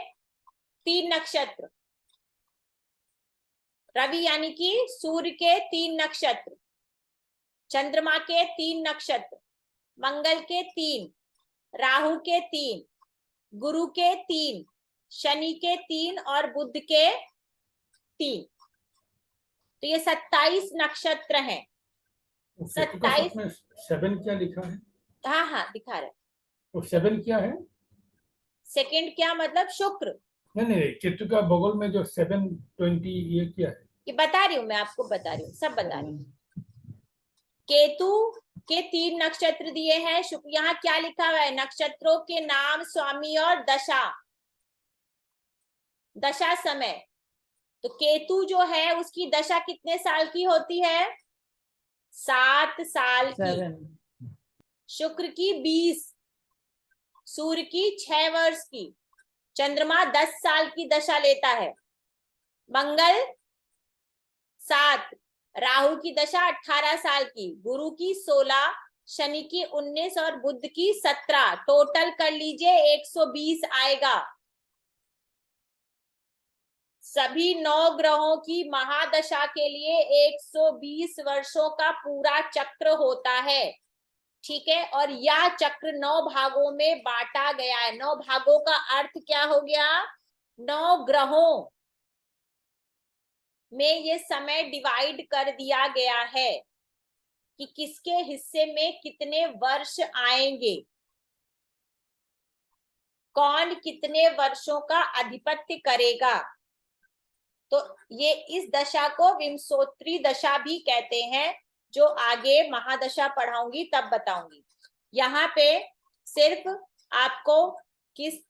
3 नक्षत्र, रवि यानी कि सूर्य के 3 नक्षत्र, चंद्रमा के 3 नक्षत्र, मंगल के 3, राहु के 3, गुरु के 3, शनि के 3 और बुध के 3। तो ये 27 नक्षत्र हैं। 27 में 7 क्या लिखा है? हाँ दिखा रहे। तो 7 क्या है? सेकंड क्या मतलब? शुक्र। नहीं, केतु का बगल में जो 720 ये क्या है? ये बता रही हूँ मैं आपको, बता रही हूँ, सब बता रही हूँ। केतु के 3 नक्षत्र दिए हैं, शुक्र। यहाँ क्या लिखा हुआ है? नक्षत्रों के नाम, स्वामी और दशा समय। तो केतु जो है उसकी दशा कितने साल की होती है? 7 साल की। 7 शुक्र की 20, सूर्य की 6 वर्ष की, चंद्रमा 10 साल की दशा लेता है, मंगल 7, राहु की दशा 18 साल की, गुरु की 16, शनि की 19 और बुध की 17। टोटल कर लीजिए 120 आएगा। सभी 9 ग्रहों की महादशा के लिए 120 वर्षों का पूरा चक्र होता है, ठीक है। और यह चक्र 9 भागों में बांटा गया है। 9 भागों का अर्थ क्या हो गया? 9 ग्रहों में ये समय डिवाइड कर दिया गया है कि किसके हिस्से में कितने वर्ष आएंगे, कौन कितने वर्षों का अधिपत्य करेगा। तो ये इस दशा को विंशोत्तरी दशा भी कहते हैं, जो आगे महादशा पढ़ाऊंगी तब बताऊंगी। यहाँ पे सिर्फ आपको कि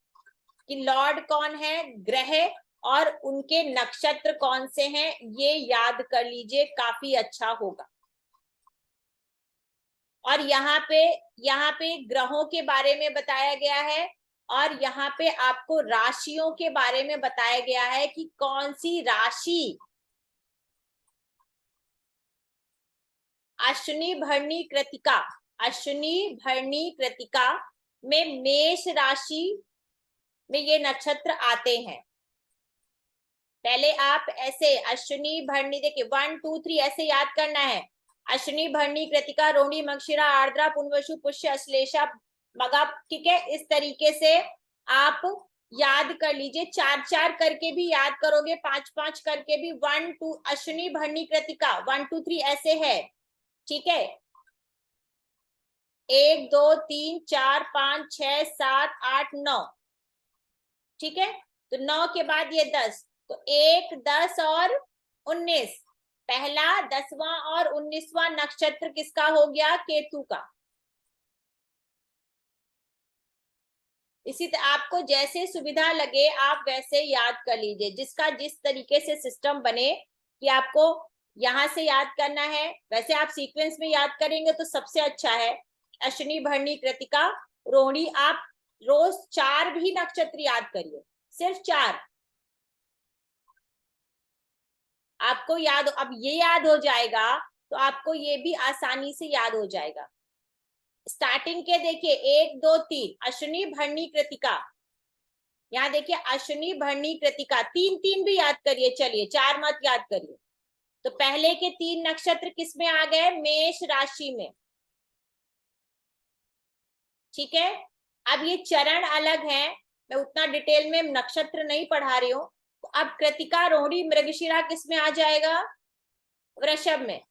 लॉर्ड कौन है, ग्रह और उनके नक्षत्र कौन से हैं, ये याद कर लीजिए, काफी अच्छा होगा। और यहाँ पे ग्रहों के बारे में बताया गया है, और यहाँ पे आपको राशियों के बारे में बताया गया है कि कौन सी राशि अश्विनी भरणी कृतिका में मेष राशि में ये नक्षत्र आते हैं। पहले आप ऐसे अश्विनी भरणी, देखिए 1 2 3 ऐसे याद करना है। अश्विनी भरणी कृतिका रोहिणी मृगशिरा आर्द्रा पुनर्वसु पुष्य अश्लेषा मगा, ठीक है। इस तरीके से आप याद कर लीजिए, 4-4 करके भी याद करोगे, 5-5 करके भी। 1 2 अश्विनी भरणी कृतिका 1 2 3 ऐसे है, ठीक है। 1 2 3 4 5 6 7 8 9, ठीक है। तो 9 के बाद ये 10, तो 1 10 और 19, पहला 10वां और 19वां नक्षत्र किसका हो गया? केतु का। इसी तरह आपको जैसे सुविधा लगे आप वैसे याद कर लीजिए, जिसका जिस तरीके से सिस्टम बने कि आपको यहां से याद करना है, वैसे आप सीक्वेंस में याद करेंगे तो सबसे अच्छा है। अश्विनी भरणी कृतिका रोहिणी, आप रोज 4 भी नक्षत्र याद करिए, सिर्फ 4 आपको याद। अब ये याद हो जाएगा तो आपको ये भी आसानी से याद हो जाएगा। स्टार्टिंग के देखिए 1 2 3 अश्विनी भरणी कृतिका, यहाँ देखिए अश्विनी भरणी कृतिका 3 भी याद करिए, चलिए 4 मत याद करिए। तो पहले के 3 नक्षत्र किस में आ गए? मेष राशि में, ठीक है। अब ये चरण अलग है, मैं उतना डिटेल में नक्षत्र नहीं पढ़ा रही हूं। तो अब कृतिका रोहिणी मृगशिरा किस में आ जाएगा? वृषभ में।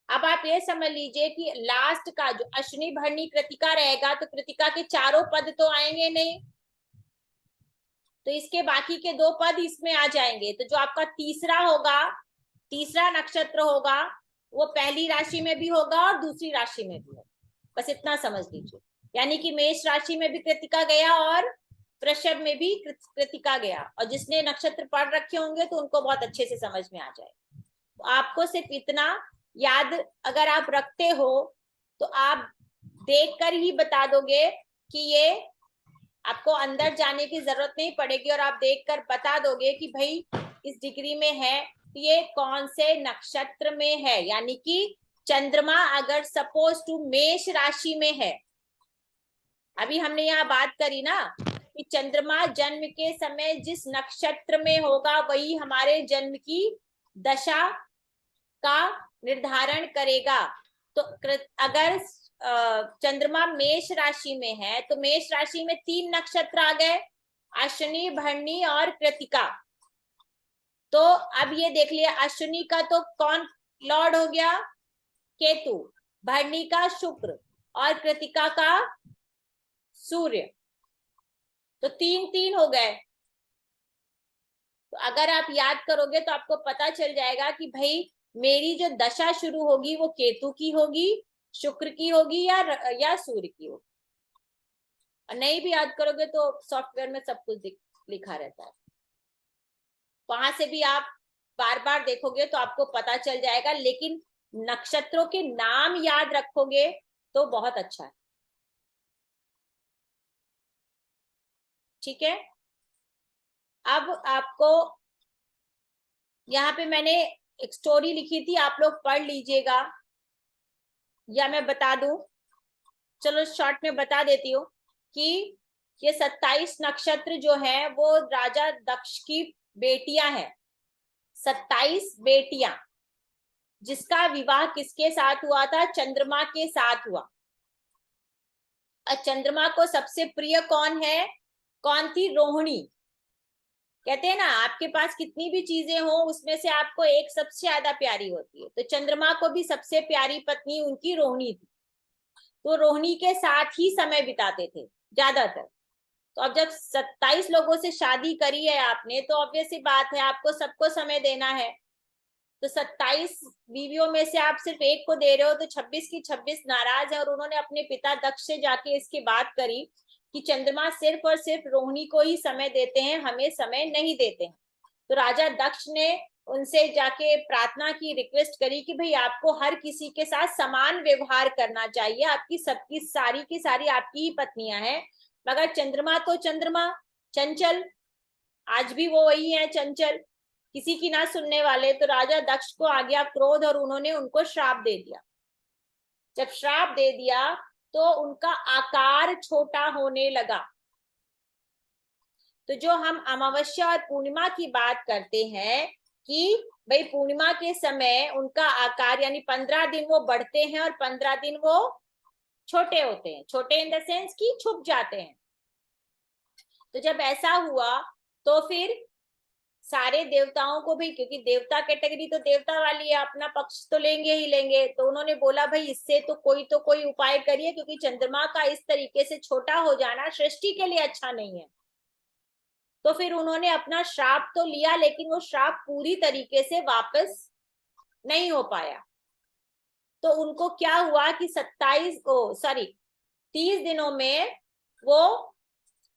अब आप ये समझ लीजिए कि लास्ट का जो अश्विनी भरणी कृतिका रहेगा तो कृतिका के चारों पद तो आएंगे नहीं, तो इसके बाकी के 2 पद इसमें आ जाएंगे। तो जो आपका तीसरा होगा, तीसरा नक्षत्र होगा, वो पहली राशि में भी होगा और दूसरी राशि में भी होगा। बस इतना समझ लीजिए। यानी कि मेष राशि में भी कृतिका गया और वृषभ में भी कृतिका गया। और जिसने नक्षत्र पढ़ रखे होंगे तो उनको बहुत अच्छे से समझ में आ जाएगा। तो आपको सिर्फ इतना याद अगर आप रखते हो तो आप देखकर ही बता दोगे कि ये, आपको अंदर जाने की जरूरत नहीं पड़ेगी और आप देखकर बता दोगे कि भाई इस डिग्री में है तो ये कौन से नक्षत्र में है। यानी कि चंद्रमा अगर सपोज टू मेष राशि में है, अभी हमने यहाँ बात करी ना कि चंद्रमा जन्म के समय जिस नक्षत्र में होगा वही हमारे जन्म की दशा का निर्धारण करेगा। तो अगर चंद्रमा मेष राशि में है तो मेष राशि में 3 नक्षत्र आ गए, अश्विनी, भरणी और कृतिका। तो अब ये देख लिया, अश्विनी का तो कौन लॉर्ड हो गया? केतु, भरणी का शुक्र और कृतिका का सूर्य। तो 3-3 हो गए। तो अगर आप याद करोगे तो आपको पता चल जाएगा कि भाई मेरी जो दशा शुरू होगी वो केतु की होगी, शुक्र की होगी या सूर्य की होगी। और नहीं भी याद करोगे तो सॉफ्टवेयर में सब कुछ लिखा रहता है, वहां से भी आप बार बार देखोगे तो आपको पता चल जाएगा। लेकिन नक्षत्रों के नाम याद रखोगे तो बहुत अच्छा है। ठीक है, अब आपको यहाँ पे मैंने एक स्टोरी लिखी थी, आप लोग पढ़ लीजिएगा या मैं बता दूं। चलो शॉर्ट में बता देती हूँ कि ये 27 नक्षत्र जो है वो राजा दक्ष की बेटियां हैं। 27 बेटियां, जिसका विवाह किसके साथ हुआ था? चंद्रमा के साथ हुआ। और चंद्रमा को सबसे प्रिय कौन है? कौन थी? रोहिणी। कहते हैं ना आपके पास कितनी भी चीजें हो उसमें से आपको एक सबसे ज्यादा प्यारी होती है। तो चंद्रमा को भी सबसे प्यारी पत्नी उनकी रोहिणी थी। तो रोहिणी के साथ ही समय बिताते थे ज्यादातर। तो अब जब 27 लोगों से शादी करी है आपने तो ऑब्वियस सी बात है आपको सबको समय देना है। तो 27 बीवियों में से आप सिर्फ एक को दे रहे हो तो 26 की 26 नाराज है। और उन्होंने अपने पिता दक्ष से जाके इसकी बात करी कि चंद्रमा सिर्फ और सिर्फ रोहिणी को ही समय देते हैं, हमें समय नहीं देते हैं। तो राजा दक्ष ने उनसे जाके प्रार्थना की, रिक्वेस्ट करी कि भाई आपको हर किसी के साथ समान व्यवहार करना चाहिए। आपकी सबकी सारी की सारी आपकी ही पत्नियां हैं, मगर चंद्रमा तो चंद्रमा चंचल, आज भी वो वही है चंचल, किसी की ना सुनने वाले। तो राजा दक्ष को आ गया क्रोध और उन्होंने उनको श्राप दे दिया। जब श्राप दे दिया तो उनका आकार छोटा होने लगा। तो जो हम अमावस्या और पूर्णिमा की बात करते हैं कि भाई पूर्णिमा के समय उनका आकार यानी 15 दिन वो बढ़ते हैं और 15 दिन वो छोटे होते हैं। छोटे इन द सेंस कि छुप जाते हैं। तो जब ऐसा हुआ तो फिर सारे देवताओं को भी, क्योंकि देवता कैटेगरी तो देवता वाली है, अपना पक्ष तो लेंगे ही लेंगे। तो उन्होंने बोला भाई इससे तो कोई उपाय करिए, क्योंकि चंद्रमा का इस तरीके से छोटा हो जाना सृष्टि के लिए अच्छा नहीं है। तो फिर उन्होंने अपना श्राप तो लिया, लेकिन वो श्राप पूरी तरीके से वापस नहीं हो पाया। तो उनको क्या हुआ कि 30 दिनों में वो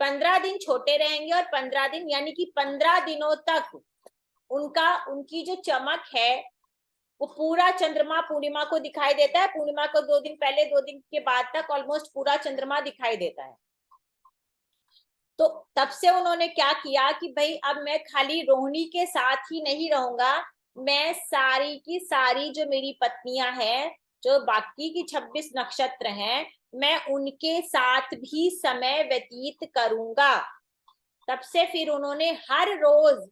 15 दिन छोटे रहेंगे और 15 दिन यानी कि 15 दिनों तक उनकी जो चमक है वो पूरा चंद्रमा पूर्णिमा को दिखाई देता है। पूर्णिमा को 2 दिन पहले 2 दिन के बाद तक ऑलमोस्ट पूरा चंद्रमा दिखाई देता है। तो तब से उन्होंने क्या किया कि भाई अब मैं खाली रोहिणी के साथ ही नहीं रहूंगा, मैं सारी की सारी जो मेरी पत्नियां हैं, जो बाकी की 26 नक्षत्र हैं, मैं उनके साथ भी समय व्यतीत करूंगा। तब से फिर उन्होंने हर रोज,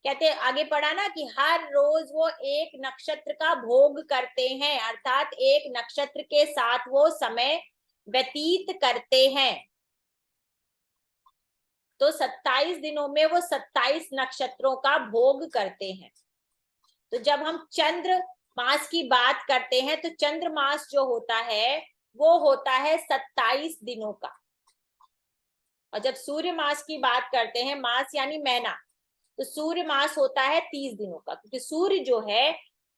कहते आगे पढ़ा ना कि हर रोज वो एक नक्षत्र का भोग करते हैं, अर्थात एक नक्षत्र के साथ वो समय व्यतीत करते हैं। तो 27 दिनों में वो 27 नक्षत्रों का भोग करते हैं। तो जब हम चंद्र मास की बात करते हैं तो चंद्र मास जो होता है वो होता है 27 दिनों का। और जब सूर्य मास की बात करते हैं, मास यानी महीना, तो सूर्य मास होता है 30 दिनों का, क्योंकि सूर्य जो है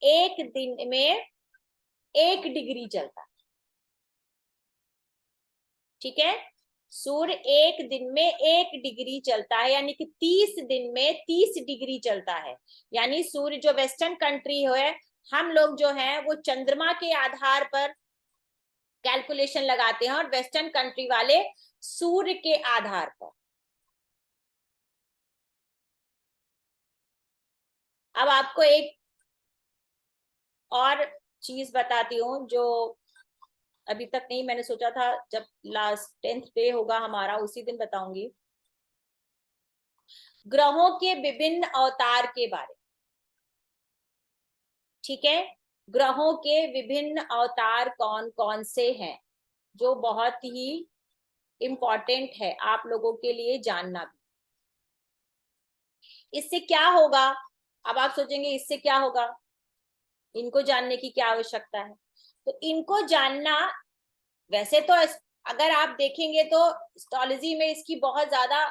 एक दिन में 1 डिग्री चलता है। ठीक है, सूर्य एक दिन में 1 डिग्री चलता है, यानी कि 30 दिन में 30 डिग्री चलता है। यानी सूर्य जो वेस्टर्न कंट्री है, हम लोग जो हैं वो चंद्रमा के आधार पर कैलकुलेशन लगाते हैं, और वेस्टर्न कंट्री वाले सूर्य के आधार पर। अब आपको एक और चीज बताती हूँ जो अभी तक नहीं, मैंने सोचा था जब लास्ट 10th डे होगा हमारा उसी दिन बताऊंगी। ग्रहों के विभिन्न अवतार के बारे। ठीक है, ग्रहों के विभिन्न अवतार कौन कौन से हैं, जो बहुत ही इंपॉर्टेंट है आप लोगों के लिए जानना भी। इससे क्या होगा, अब आप सोचेंगे इससे क्या होगा, इनको जानने की क्या आवश्यकता है। तो इनको जानना, वैसे तो अगर आप देखेंगे तो एस्ट्रोलॉजी में इसकी बहुत ज्यादा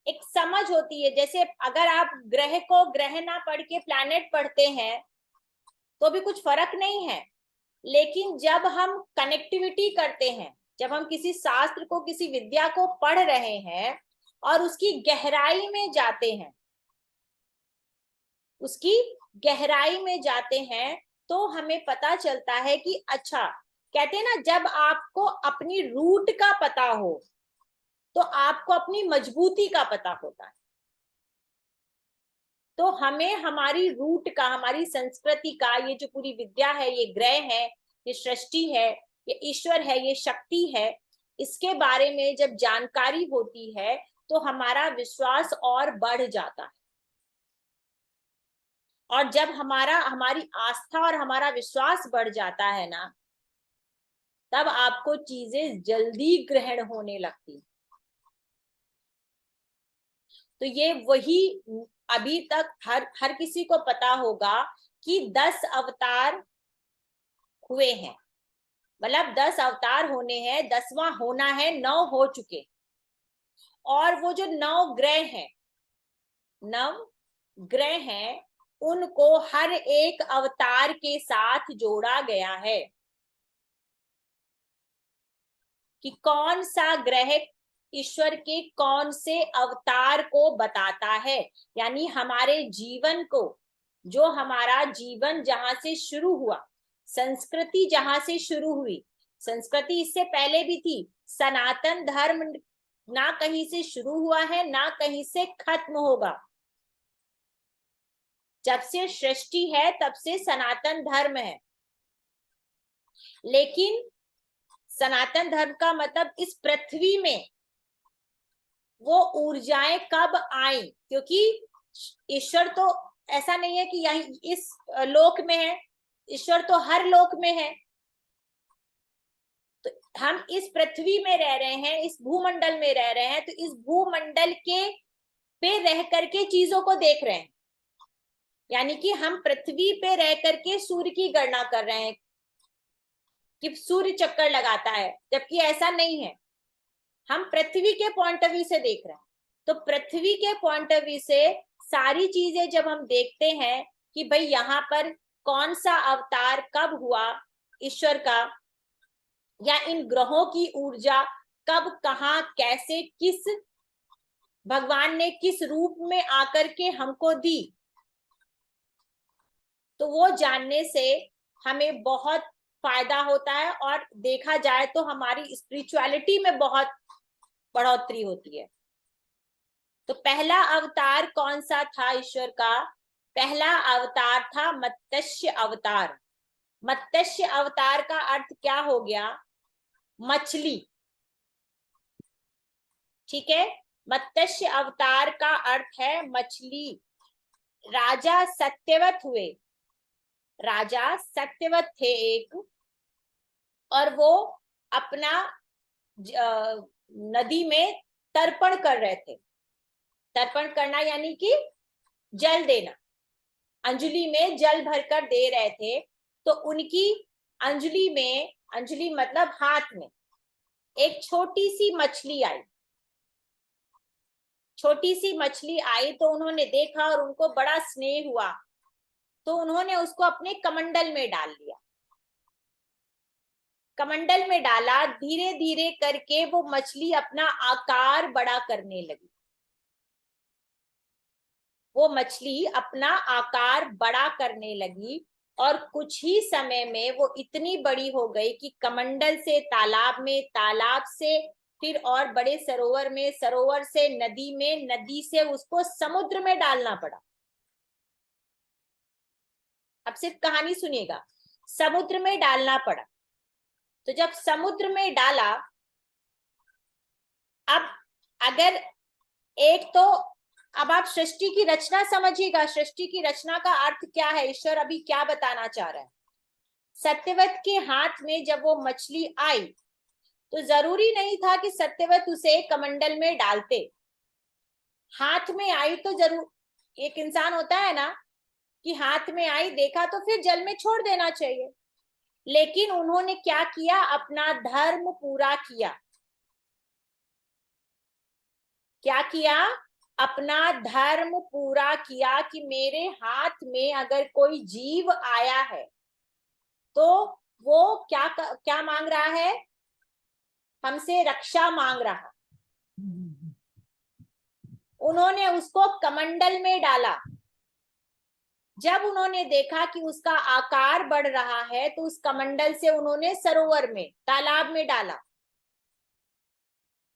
एक समझ होती है। जैसे अगर आप ग्रह को ग्रह ना पढ़ के प्लैनेट पढ़ते हैं तो भी कुछ फर्क नहीं है, लेकिन जब हम कनेक्टिविटी करते हैं, जब हम किसी शास्त्र को, किसी विद्या को पढ़ रहे हैं और उसकी गहराई में जाते हैं, उसकी गहराई में जाते हैं, तो हमें पता चलता है कि अच्छा, कहते हैं ना, जब आपको अपनी रूट का पता हो तो आपको अपनी मजबूती का पता होता है। तो हमें हमारी रूट का, हमारी संस्कृति का, ये जो पूरी विद्या है, ये ग्रह है, ये सृष्टि है, ये ईश्वर है, ये शक्ति है, इसके बारे में जब जानकारी होती है तो हमारा विश्वास और बढ़ जाता है। और जब हमारी आस्था और हमारा विश्वास बढ़ जाता है ना, तब आपको चीजें जल्दी ग्रहण होने लगती। तो ये वही अभी तक हर किसी को पता होगा कि 10 अवतार हुए हैं, मतलब 10 अवतार होने हैं, 10वां होना है, 9 हो चुके। और वो जो 9 ग्रह हैं उनको हर एक अवतार के साथ जोड़ा गया है कि कौन सा ग्रह ईश्वर के कौन से अवतार को बताता है। यानी हमारे जीवन को, जो हमारा जीवन जहां से शुरू हुआ, संस्कृति जहां से शुरू हुई, संस्कृति इससे पहले भी थी, सनातन धर्म ना कहीं से शुरू हुआ है ना कहीं से खत्म होगा। जब से सृष्टि है तब से सनातन धर्म है। लेकिन सनातन धर्म का मतलब इस पृथ्वी में वो ऊर्जाएं कब आई, क्योंकि ईश्वर तो ऐसा नहीं है कि यही इस लोक में है, ईश्वर तो हर लोक में है। तो हम इस पृथ्वी में रह रहे हैं, इस भूमंडल में रह रहे हैं, तो इस भूमंडल के पे रह करके चीजों को देख रहे हैं। यानी कि हम पृथ्वी पे रह करके सूर्य की गणना कर रहे हैं कि सूर्य चक्कर लगाता है, जबकि ऐसा नहीं है। हम पृथ्वी के पॉइंट ऑफ व्यू से देख रहे हैं। तो पृथ्वी के पॉइंट ऑफ व्यू से सारी चीजें जब हम देखते हैं कि भाई यहाँ पर कौन सा अवतार कब हुआ ईश्वर का, या इन ग्रहों की ऊर्जा कब, कहाँ, कैसे, किस भगवान ने किस रूप में आकर के हमको दी, तो वो जानने से हमें बहुत फायदा होता है। और देखा जाए तो हमारी स्पिरिचुअलिटी में बहुत बढ़ोतरी होती है। तो पहला अवतार कौन सा था ईश्वर का? पहला अवतार था मत्स्य अवतार। मत्स्य अवतार का अर्थ क्या हो गया? मछली। ठीक है, मत्स्य अवतार का अर्थ है मछली। राजा सत्यवत हुए, राजा सत्यवत थे एक, और वो अपना नदी में तर्पण कर रहे थे। तर्पण करना यानी कि जल देना। अंजलि में जल भरकर दे रहे थे, तो उनकी अंजलि में, अंजलि मतलब हाथ में, एक छोटी सी मछली आई। छोटी सी मछली आई तो उन्होंने देखा और उनको बड़ा स्नेह हुआ, तो उन्होंने उसको अपने कमंडल में डाल लिया। कमंडल में डाला, धीरे धीरे करके वो मछली अपना आकार बड़ा करने लगी। वो मछली अपना आकार बड़ा करने लगी और कुछ ही समय में वो इतनी बड़ी हो गई कि कमंडल से तालाब में, तालाब से फिर और बड़े सरोवर में, सरोवर से नदी में, नदी से उसको समुद्र में डालना पड़ा। अब सिर्फ कहानी सुनिएगा, समुद्र में डालना पड़ा। तो जब समुद्र में डाला, अब अगर एक तो, अब आप सृष्टि की रचना समझिएगा। सृष्टि की रचना का अर्थ क्या है, ईश्वर अभी क्या बताना चाह रहा है। सत्यवत के हाथ में जब वो मछली आई तो जरूरी नहीं था कि सत्यवत उसे कमंडल में डालते। हाथ में आई तो जरूर, एक इंसान होता है ना कि हाथ में आई, देखा तो फिर जल में छोड़ देना चाहिए, लेकिन उन्होंने क्या किया, अपना धर्म पूरा किया। क्या किया, अपना धर्म पूरा किया कि मेरे हाथ में अगर कोई जीव आया है तो वो क्या क्या मांग रहा है, हमसे रक्षा मांग रहा। उन्होंने उसको कमंडल में डाला। जब उन्होंने देखा कि उसका आकार बढ़ रहा है तो उस कमंडल से उन्होंने सरोवर में, तालाब में डाला।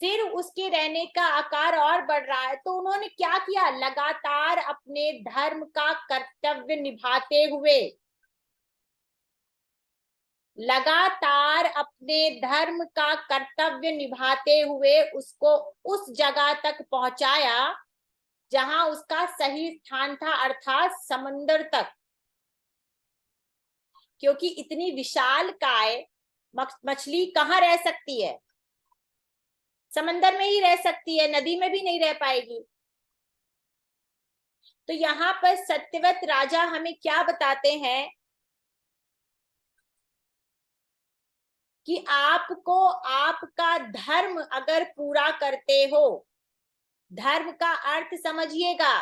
फिर उसके रहने का आकार और बढ़ रहा है तो उन्होंने क्या किया, लगातार अपने धर्म का कर्तव्य निभाते हुए, लगातार अपने धर्म का कर्तव्य निभाते हुए उसको उस जगह तक पहुंचाया जहां उसका सही स्थान था, अर्थात समंदर तक। क्योंकि इतनी विशाल काय मछली कहाँ रह सकती है, समंदर में ही रह सकती है, नदी में भी नहीं रह पाएगी। तो यहाँ पर सत्यवत राजा हमें क्या बताते हैं कि आपको आपका धर्म अगर पूरा करते हो, धर्म का अर्थ समझिएगा,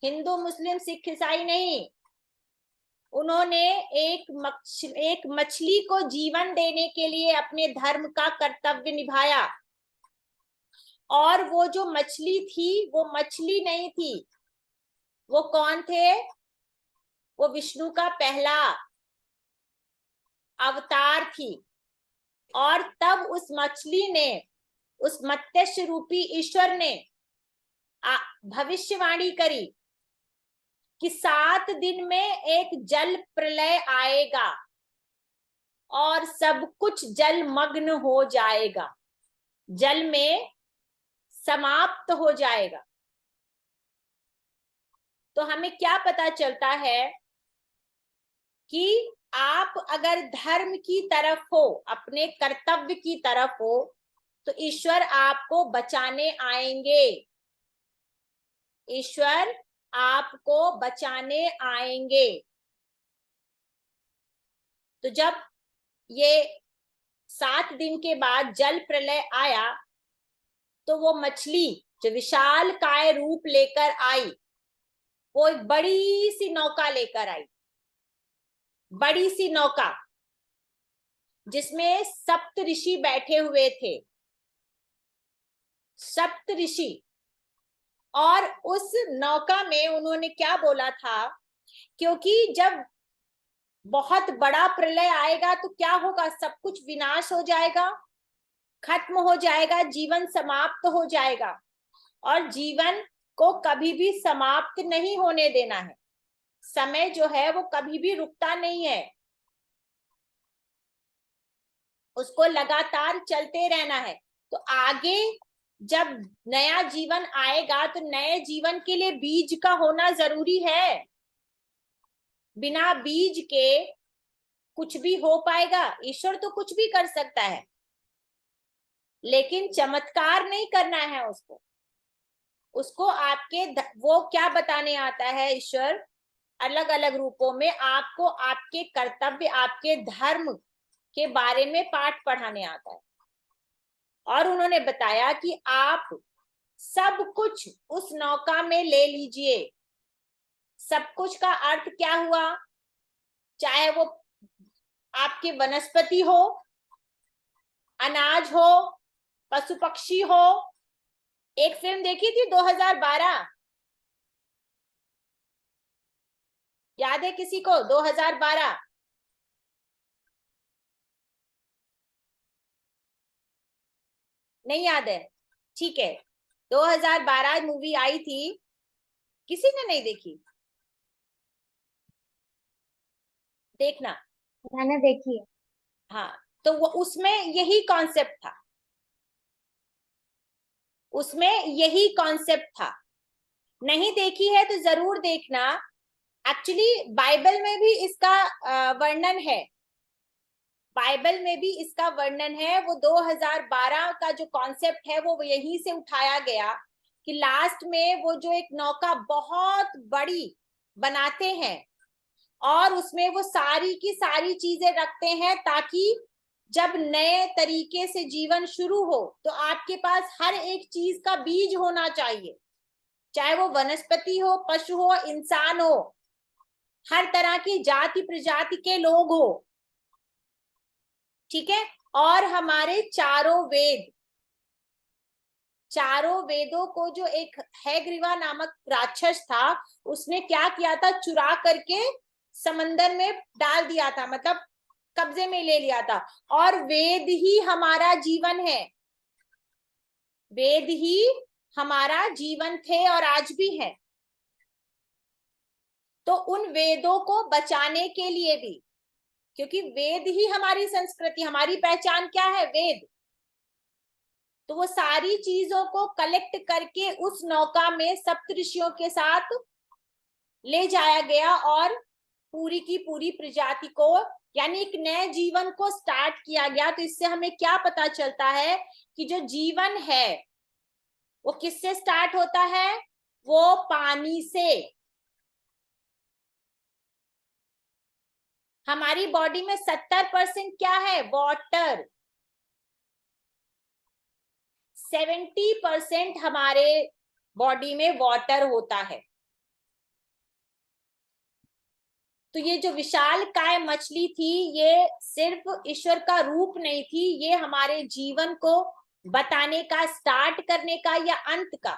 हिंदू मुस्लिम सिख ईसाई नहीं। उन्होंने एक मछली को जीवन देने के लिए अपने धर्म का कर्तव्य निभाया। और वो जो मछली थी वो मछली नहीं थी, वो कौन थे, वो विष्णु का पहला अवतार थी। और तब उस मछली ने, उस मत्स्य रूपी ईश्वर ने भविष्यवाणी करी कि 7 दिन में एक जल प्रलय आएगा और सब कुछ जलमग्न हो जाएगा, जल में समाप्त हो जाएगा। तो हमें क्या पता चलता है कि आप अगर धर्म की तरफ हो, अपने कर्तव्य की तरफ हो, तो ईश्वर आपको बचाने आएंगे, ईश्वर आपको बचाने आएंगे। तो जब ये 7 दिन के बाद जल प्रलय आया तो वो मछली जो विशाल काय रूप लेकर आई, वो एक बड़ी सी नौका लेकर आई, बड़ी सी नौका जिसमें सप्त ऋषि बैठे हुए थे, सप्त ऋषि। और उस नौका में उन्होंने क्या बोला था, क्योंकि जब बहुत बड़ा प्रलय आएगा तो क्या होगा, सब कुछ विनाश हो जाएगा, खत्म हो जाएगा, जीवन समाप्त हो जाएगा। और जीवन को कभी भी समाप्त नहीं होने देना है, समय जो है वो कभी भी रुकता नहीं है, उसको लगातार चलते रहना है। तो आगे जब नया जीवन आएगा तो नए जीवन के लिए बीज का होना जरूरी है। बिना बीज के कुछ भी हो पाएगा? ईश्वर तो कुछ भी कर सकता है, लेकिन चमत्कार नहीं करना है उसको। उसको आपके वो क्या बताने आता है ईश्वर, अलग अलग रूपों में आपको आपके कर्तव्य, आपके धर्म के बारे में पाठ पढ़ाने आता है। और उन्होंने बताया कि आप सब कुछ उस नौका में ले लीजिए। सब कुछ का अर्थ क्या हुआ? चाहे वो आपके वनस्पति हो, अनाज हो, पशु पक्षी हो। एक फिल्म देखी थी 2012, याद है किसी को? 2012 नहीं याद है? ठीक है, 2012 मूवी आई थी, किसी ने नहीं देखी? देखना। मैंने देखी है। हाँ, तो वो उसमें यही कॉन्सेप्ट था, उसमें यही कॉन्सेप्ट था। नहीं देखी है तो जरूर देखना। एक्चुअली बाइबल में भी इसका वर्णन है, बाइबल में भी इसका वर्णन है। वो 2012 का जो कॉन्सेप्ट है वो यहीं से उठाया गया कि लास्ट में वो जो एक नौका बहुत बड़ी बनाते हैं और उसमें वो सारी की सारी चीजें रखते हैं, ताकि जब नए तरीके से जीवन शुरू हो तो आपके पास हर एक चीज का बीज होना चाहिए, चाहे वो वनस्पति हो, पशु हो, इंसान हो, हर तरह की जाति प्रजाति के लोग हो। ठीक है। और हमारे चारों वेद, चारों वेदों को जो एक हैग्रीवा नामक राक्षस था, उसने क्या किया था? चुरा करके समंदर में डाल दिया था, मतलब कब्जे में ले लिया था। और वेद ही हमारा जीवन है, वेद ही हमारा जीवन थे और आज भी है। तो उन वेदों को बचाने के लिए भी, क्योंकि वेद ही हमारी संस्कृति, हमारी पहचान क्या है? वेद। तो वो सारी चीजों को कलेक्ट करके उस नौका में सप्तऋषियों के साथ ले जाया गया और पूरी की पूरी प्रजाति को, यानी एक नए जीवन को स्टार्ट किया गया। तो इससे हमें क्या पता चलता है कि जो जीवन है वो किससे स्टार्ट होता है? वो पानी से। हमारी बॉडी में 70% क्या है? वाटर। 70% हमारे बॉडी में वाटर होता है। तो ये जो विशालकाय मछली थी, ये सिर्फ ईश्वर का रूप नहीं थी, ये हमारे जीवन को बताने का, स्टार्ट करने का या अंत का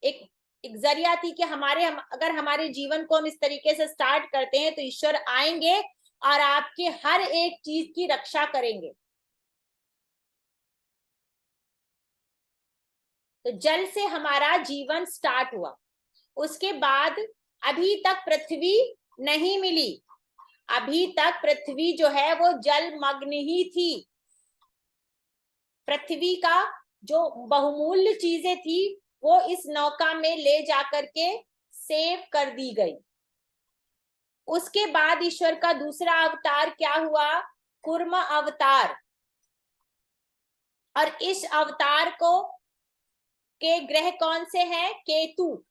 एक जरिया थी कि अगर हमारे जीवन को हम इस तरीके से स्टार्ट करते हैं तो ईश्वर आएंगे और आपके हर एक चीज की रक्षा करेंगे। तो जल से हमारा जीवन स्टार्ट हुआ। उसके बाद अभी तक पृथ्वी नहीं मिली, अभी तक पृथ्वी जो है वो जलमग्न ही थी। पृथ्वी का जो बहुमूल्य चीजें थी वो इस नौका में ले जाकर के सेव कर दी गई। उसके बाद ईश्वर का दूसरा अवतार क्या हुआ? कूर्म अवतार। और इस अवतार को के ग्रह कौन से हैं? केतु।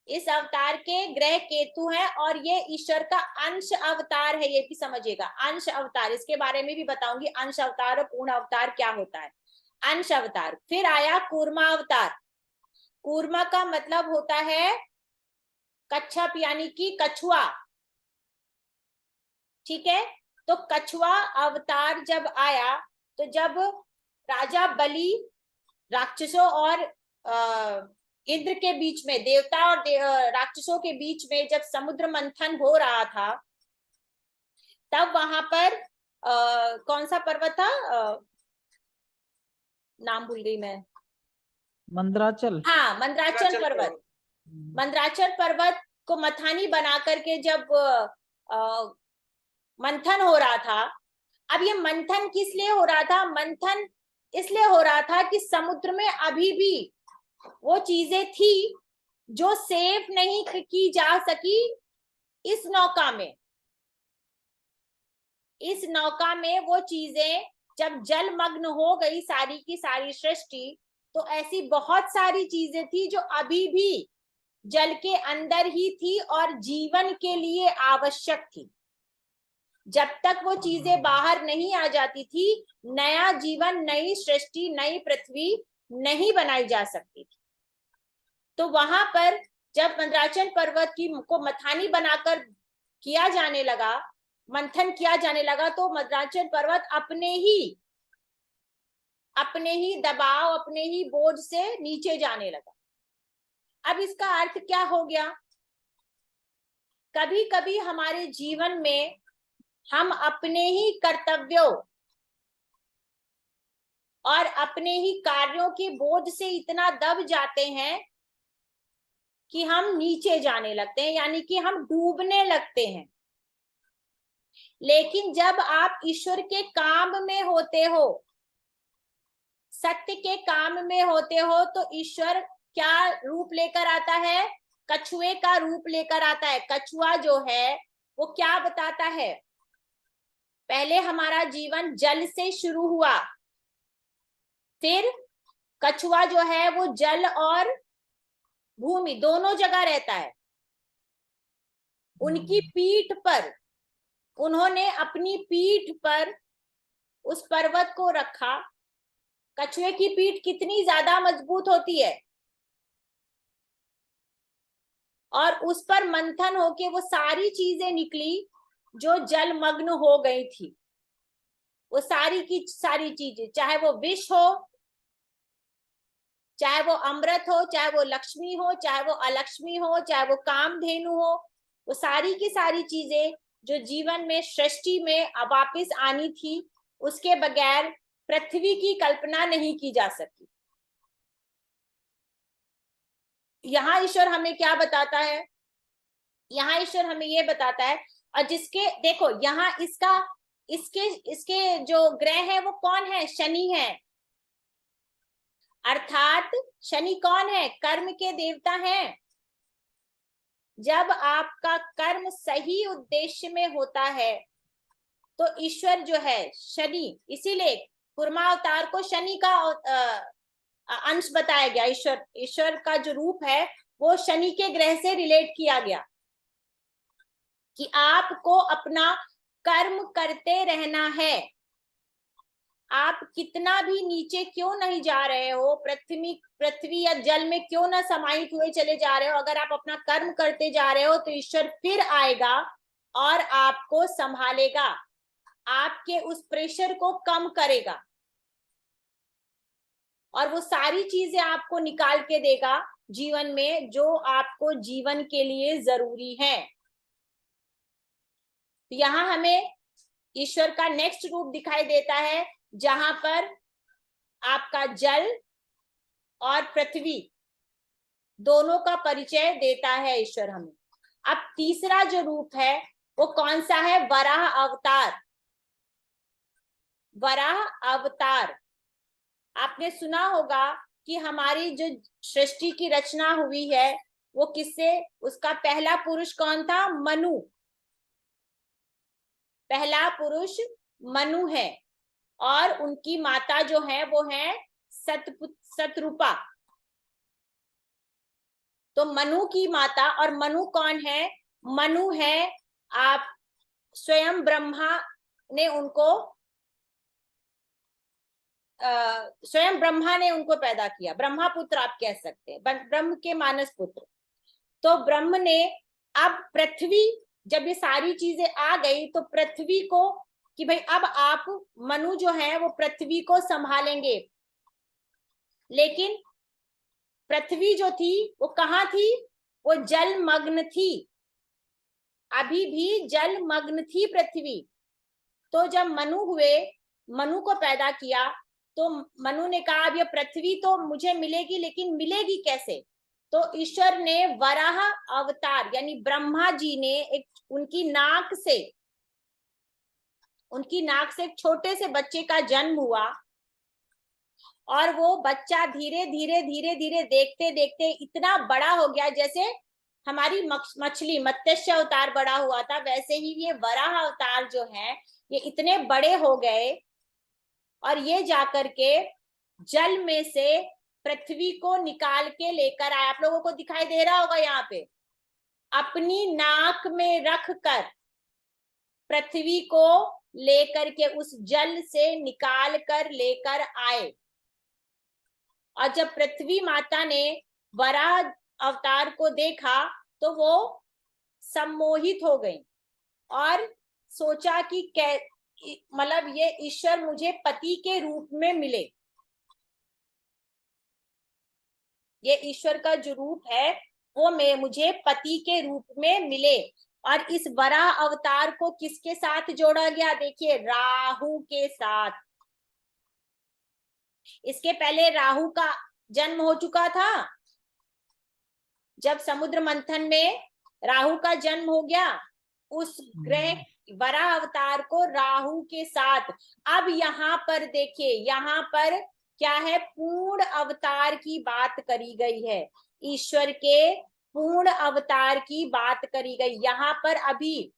इस अवतार के ग्रह केतु हैं और ये ईश्वर का अंश अवतार है, ये भी समझिएगा। अंश अवतार, इसके बारे में भी बताऊंगी, अंश अवतार और पूर्ण अवतार क्या होता है। अंश अवतार। फिर आया कूर्मा अवतार। कूर्मा का मतलब होता है कच्छप, यानी कि कछुआ। ठीक है। तो कछुआ अवतार जब आया, तो जब राजा बलि राक्षसों और इंद्र के बीच में, देवता और राक्षसों के बीच में जब समुद्र मंथन हो रहा था, तब वहां पर कौन सा पर्वत था? नाम भूल गई मैं। मंदराचल। हाँ, मंदराचल पर्वत। मंदराचल पर्वत को मथानी बना करके जब मंथन हो रहा था, अब ये मंथन किस लिए हो रहा था? मंथन इसलिए हो रहा था कि समुद्र में अभी भी वो चीजें थी जो सेव नहीं की जा सकी इस नौका में। इस नौका में वो चीजें जब जलमग्न हो गई सारी की सारी सृष्टि, तो ऐसी बहुत सारी चीजें थी जो अभी भी जल के अंदर ही थी और जीवन के लिए आवश्यक थी। जब तक वो चीजें बाहर नहीं आ जाती थी, नया जीवन, नई सृष्टि, नई पृथ्वी नहीं बनाई जा सकती थी। तो वहां पर जब मंदराचल पर्वत को मथानी बनाकर किया जाने लगा, मंथन किया जाने लगा, तो मंदराचल पर्वत अपने ही दबाव, अपने ही बोझ से नीचे जाने लगा। अब इसका अर्थ क्या हो गया? कभी कभी हमारे जीवन में हम अपने ही कर्तव्यों और अपने ही कार्यों के बोझ से इतना दब जाते हैं कि हम नीचे जाने लगते हैं, यानी कि हम डूबने लगते हैं। लेकिन जब आप ईश्वर के काम में होते हो, सत्य के काम में होते हो, तो ईश्वर क्या रूप लेकर आता है? कछुए का रूप लेकर आता है। कछुआ जो है वो क्या बताता है? पहले हमारा जीवन जल से शुरू हुआ, फिर कछुआ जो है वो जल और भूमि दोनों जगह रहता है। उनकी पीठ पर, उन्होंने अपनी पीठ पर उस पर्वत को रखा। कछुए की पीठ कितनी ज्यादा मजबूत होती है, और उस पर मंथन होके वो सारी चीजें निकली जो जलमग्न हो गई थी। वो सारी की सारी चीजें, चाहे वो विष हो, चाहे वो अमृत हो, चाहे वो लक्ष्मी हो, चाहे वो अलक्ष्मी हो, चाहे वो कामधेनु हो, वो सारी की सारी चीजें जो जीवन में, सृष्टि में वापिस आनी थी, उसके बगैर पृथ्वी की कल्पना नहीं की जा सकती। यहाँ ईश्वर हमें क्या बताता है? यहाँ ईश्वर हमें ये बताता है, और जिसके देखो यहाँ इसके जो ग्रह है वो कौन है? शनि है। अर्थात शनि कौन है? कर्म के देवता हैं। जब आपका कर्म सही उद्देश्य में होता है तो ईश्वर जो है शनि, इसीलिए कूर्मा अवतार को शनि का अंश बताया गया। ईश्वर का जो रूप है वो शनि के ग्रह से रिलेट किया गया कि आपको अपना कर्म करते रहना है। आप कितना भी नीचे क्यों नहीं जा रहे हो, पृथ्वी या जल में क्यों ना समाहित हुए चले जा रहे हो, अगर आप अपना कर्म करते जा रहे हो तो ईश्वर फिर आएगा और आपको संभालेगा, आपके उस प्रेशर को कम करेगा और वो सारी चीजें आपको निकाल के देगा जीवन में जो आपको जीवन के लिए जरूरी है। तो यहाँ हमें ईश्वर का नेक्स्ट रूप दिखाई देता है, जहां पर आपका जल और पृथ्वी दोनों का परिचय देता है ईश्वर हमें। अब तीसरा जो रूप है वो कौन सा है? वराह अवतार। वराह अवतार आपने सुना होगा कि हमारी जो सृष्टि की रचना हुई है वो किससे? उसका पहला पुरुष कौन था? मनु। पहला पुरुष मनु है और उनकी माता जो है वो है सतरूपा। तो मनु की माता, और मनु कौन है? मनु है आप स्वयं ब्रह्मा ने उनको पैदा किया। ब्रह्मा पुत्र आप कह सकते हैं, ब्रह्म के मानस पुत्र। तो ब्रह्म ने अब पृथ्वी, जब ये सारी चीजें आ गई तो पृथ्वी को कि भाई अब आप मनु जो है वो पृथ्वी को संभालेंगे। लेकिन पृथ्वी जो थी वो कहाँ थी? वो जलमग्न थी, अभी भी जलमग्न थी पृथ्वी। तो जब मनु हुए, मनु को पैदा किया, तो मनु ने कहा अब ये पृथ्वी तो मुझे मिलेगी, लेकिन मिलेगी कैसे? तो ईश्वर ने वराह अवतार, यानी ब्रह्मा जी ने उनकी नाक से एक छोटे से बच्चे का जन्म हुआ और वो बच्चा धीरे धीरे देखते देखते इतना बड़ा हो गया, जैसे हमारी मछली मत्स्य अवतार बड़ा हुआ था, वैसे ही ये वराह अवतार जो है ये इतने बड़े हो गए और ये जाकर के जल में से पृथ्वी को निकाल के लेकर आया। आप लोगों को दिखाई दे रहा होगा यहाँ पे, अपनी नाक में रख कर पृथ्वी को लेकर के उस जल से निकाल कर लेकर आए। और जब पृथ्वी माता ने वराह अवतार को देखा तो वो सम्मोहित हो गई और सोचा कि मतलब ये ईश्वर मुझे पति के रूप में मिले, ये ईश्वर का जो रूप है वो मुझे पति के रूप में मिले। और इस वराह अवतार को किसके साथ जोड़ा गया? देखिए, राहु के साथ। इसके पहले राहु का जन्म हो चुका था, जब समुद्र मंथन में राहु का जन्म हो गया, उस ग्रह वराह अवतार को राहु के साथ। अब यहाँ पर देखिए, यहाँ पर क्या है? पूर्ण अवतार की बात करी गई है, ईश्वर के पूर्ण अवतार की बात करी गई। यहाँ पर अभी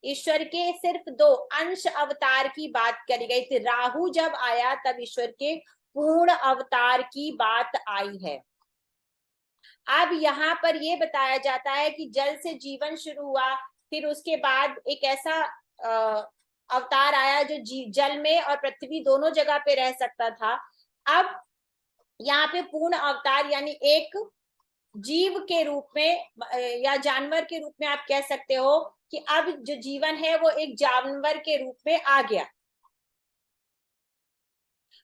ईश्वर के सिर्फ 2 अंश अवतार की बात करी गई थी। राहु जब आया तब ईश्वर के पूर्ण अवतार की बात आई है। अब यहाँ पर ये बताया जाता है कि जल से जीवन शुरू हुआ, फिर उसके बाद एक ऐसा अवतार आया जो जल में और पृथ्वी दोनों जगह पे रह सकता था। अब यहाँ पे पूर्ण अवतार यानी एक जीव के रूप में या जानवर के रूप में आप कह सकते हो कि अब जो जीवन है वो एक जानवर के रूप में आ गया।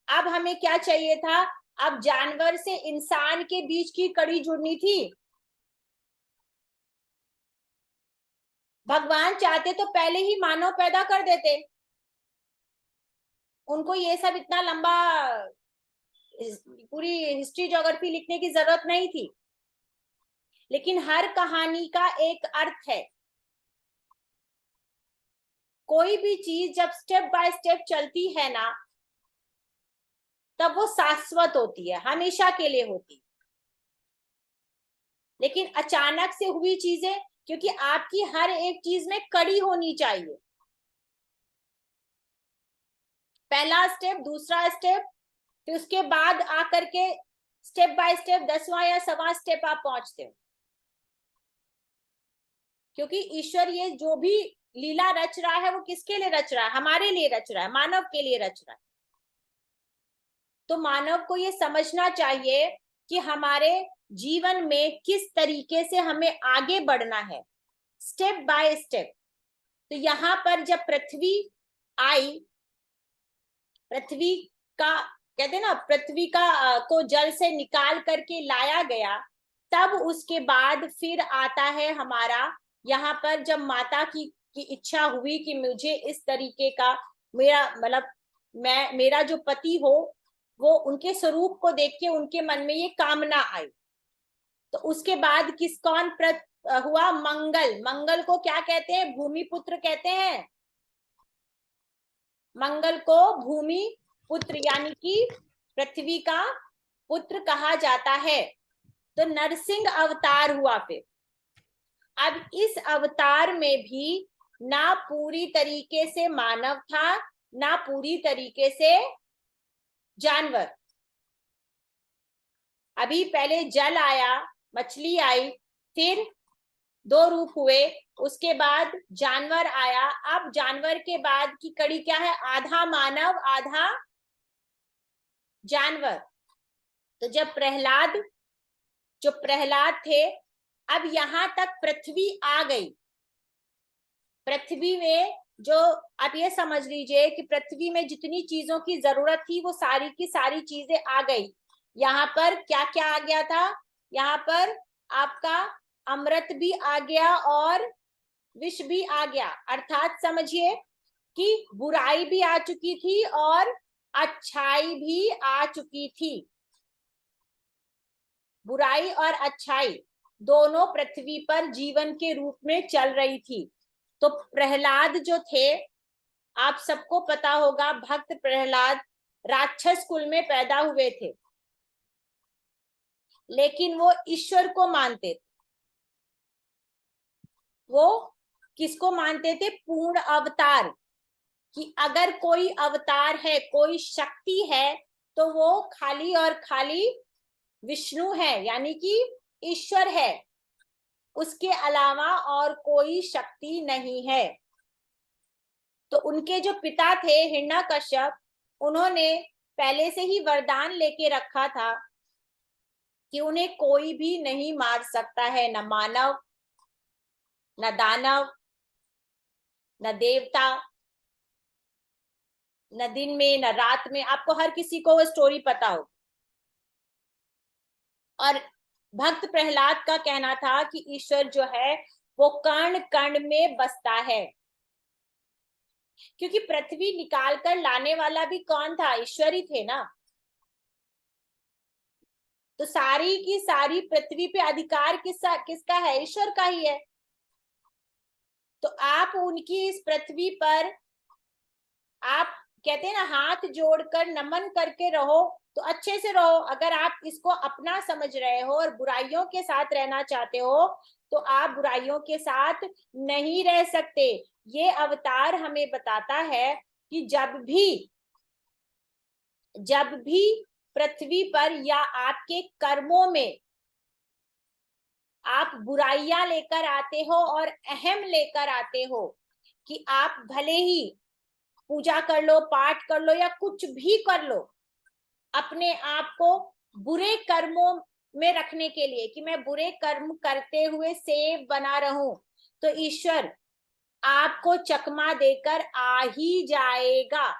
अब हमें क्या चाहिए था? अब जानवर से इंसान के बीच की कड़ी जुड़नी थी। भगवान चाहते तो पहले ही मानव पैदा कर देते, उनको ये सब इतना लंबा पूरी हिस्ट्री ज्योग्राफी लिखने की जरूरत नहीं थी। लेकिन हर कहानी का एक अर्थ है। कोई भी चीज जब स्टेप बाय स्टेप चलती है ना, तब वो शाश्वत होती है, हमेशा के लिए होती है। लेकिन अचानक से हुई चीजें, क्योंकि आपकी हर एक चीज में कड़ी होनी चाहिए, पहला स्टेप, दूसरा स्टेप, फिर उसके बाद आकर के स्टेप बाय स्टेप 10वां या 7वां स्टेप आप पहुंचते हो। क्योंकि ईश्वर ये जो भी लीला रच रहा है वो किसके लिए रच रहा है? हमारे लिए रच रहा है, मानव के लिए रच रहा है। तो मानव को ये समझना चाहिए कि हमारे जीवन में किस तरीके से हमें आगे बढ़ना है, स्टेप बाय स्टेप। तो यहाँ पर जब पृथ्वी आई, पृथ्वी का कहते हैं ना, पृथ्वी का को जल से निकाल करके लाया गया, तब उसके बाद फिर आता है हमारा यहाँ पर जब माता की इच्छा हुई कि मुझे इस तरीके का मेरा मतलब मेरा जो पति हो वो उनके स्वरूप को देख के उनके मन में ये कामना आई। तो उसके बाद कौन हुआ? मंगल। मंगल को क्या कहते हैं? भूमि पुत्र कहते हैं। मंगल को भूमि पुत्र यानी कि पृथ्वी का पुत्र कहा जाता है। तो नरसिंह अवतार हुआ। फिर अब इस अवतार में भी ना पूरी तरीके से मानव था, ना पूरी तरीके से जानवर। अभी पहले जल आया, मछली आई, फिर 2 रूप हुए, उसके बाद जानवर आया। अब जानवर के बाद की कड़ी क्या है? आधा मानव आधा जानवर। तो जब प्रहलाद थे, अब यहां तक पृथ्वी आ गई। पृथ्वी में जो आप ये समझ लीजिए कि पृथ्वी में जितनी चीजों की जरूरत थी वो सारी की सारी चीजें आ गई। यहाँ पर क्या क्या आ गया था? यहाँ पर आपका अमृत भी आ गया और विष भी आ गया। अर्थात समझिए कि बुराई भी आ चुकी थी और अच्छाई भी आ चुकी थी। बुराई और अच्छाई दोनों पृथ्वी पर जीवन के रूप में चल रही थी। तो प्रहलाद जो थे, आप सबको पता होगा, भक्त प्रहलाद राक्षस कुल में पैदा हुए थे, लेकिन वो ईश्वर को मानते थे। वो किसको मानते थे? पूर्ण अवतार। कि अगर कोई अवतार है, कोई शक्ति है, तो वो खाली और खाली विष्णु है, यानी कि ईश्वर है, उसके अलावा और कोई शक्ति नहीं है। तो उनके जो पिता थे हिरण्यकश्यप, उन्होंने पहले से ही वरदान लेके रखा था कि उन्हें कोई भी नहीं मार सकता है, न मानव, न दानव, न देवता, न दिन में न रात में। आपको हर किसी को वो स्टोरी पता हो। और भक्त प्रहलाद का कहना था कि ईश्वर जो है वो कण कण में बसता है, क्योंकि पृथ्वी निकाल कर लाने वाला भी कौन था? ईश्वर ही थे ना। तो सारी की सारी पृथ्वी पे अधिकार किसका है? ईश्वर का ही है। तो आप उनकी इस पृथ्वी पर आप कहते हैं ना, हाथ जोड़कर नमन करके रहो तो अच्छे से रहो। अगर आप इसको अपना समझ रहे हो और बुराइयों के साथ रहना चाहते हो तो आप बुराइयों के साथ नहीं रह सकते। ये अवतार हमें बताता है कि जब भी पृथ्वी पर या आपके कर्मों में आप बुराइयां लेकर आते हो और अहम लेकर आते हो कि आप भले ही पूजा कर लो, पाठ कर लो या कुछ भी कर लो, अपने आप को बुरे कर्मों में रखने के लिए कि मैं बुरे कर्म करते हुए सेव बना रहूं, तो ईश्वर आपको चकमा देकर आ ही जाएगा।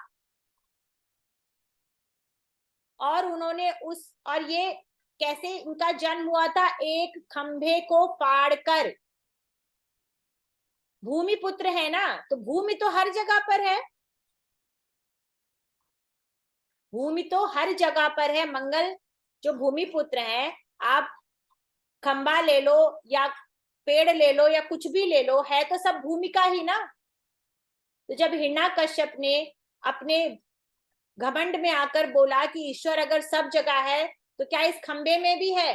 और उन्होंने और ये कैसे उनका जन्म हुआ था? एक खंभे को फाड़कर। भूमि पुत्र है ना, तो भूमि तो हर जगह पर है, भूमि तो हर जगह पर है। मंगल जो भूमि पुत्र हैं, आप खंबा ले लो या पेड़ ले लो या कुछ भी ले लो, है तो सब भूमि का ही ना। तो जब हिरण्यकश्यप ने अपने घमंड में आकर बोला कि ईश्वर अगर सब जगह है तो क्या इस खंबे में भी है?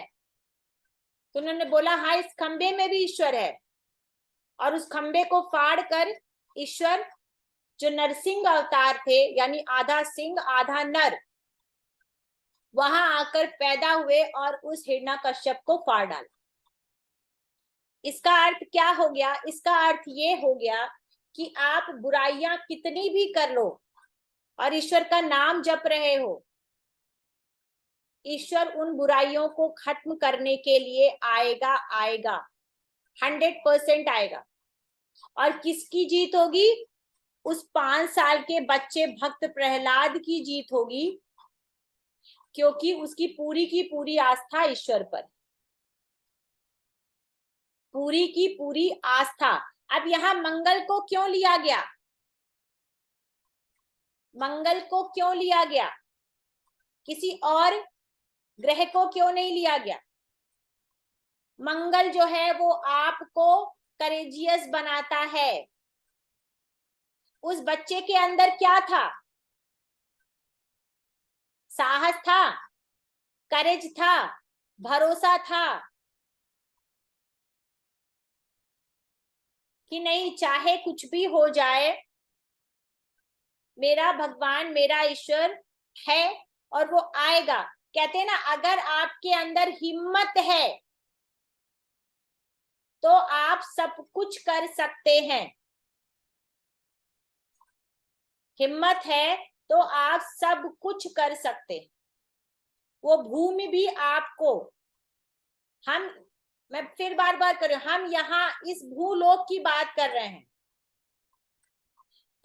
तो उन्होंने बोला हाँ, इस खंबे में भी ईश्वर है। और उस खंबे को फाड़ कर ईश्वर जो नरसिंह अवतार थे, यानी आधा सिंह आधा नर, वहां आकर पैदा हुए और उस हिरण्यकश्यप को फाड़ डाला। इसका अर्थ क्या हो गया? इसका अर्थ ये हो गया कि आप बुराइयां कितनी भी कर लो और ईश्वर का नाम जप रहे हो, ईश्वर उन बुराइयों को खत्म करने के लिए आएगा, 100% आएगा। और किसकी जीत होगी? उस 5 साल के बच्चे भक्त प्रहलाद की जीत होगी, क्योंकि उसकी पूरी की पूरी आस्था ईश्वर पर, पूरी की पूरी आस्था। अब यहां मंगल को क्यों लिया गया? मंगल को क्यों लिया गया? किसी और ग्रह को क्यों नहीं लिया गया? मंगल जो है वो आपको करेजियस बनाता है। उस बच्चे के अंदर क्या था? साहस था, करेज था, भरोसा था कि नहीं, चाहे कुछ भी हो जाए, मेरा भगवान मेरा ईश्वर है और वो आएगा। कहते हैं ना, अगर आपके अंदर हिम्मत है तो आप सब कुछ कर सकते हैं। हिम्मत है तो आप सब कुछ कर सकते हैं। वो भूमि भी आपको, मैं फिर बार बार कर रही हूं, हम यहाँ इस भूलोक की बात कर रहे हैं।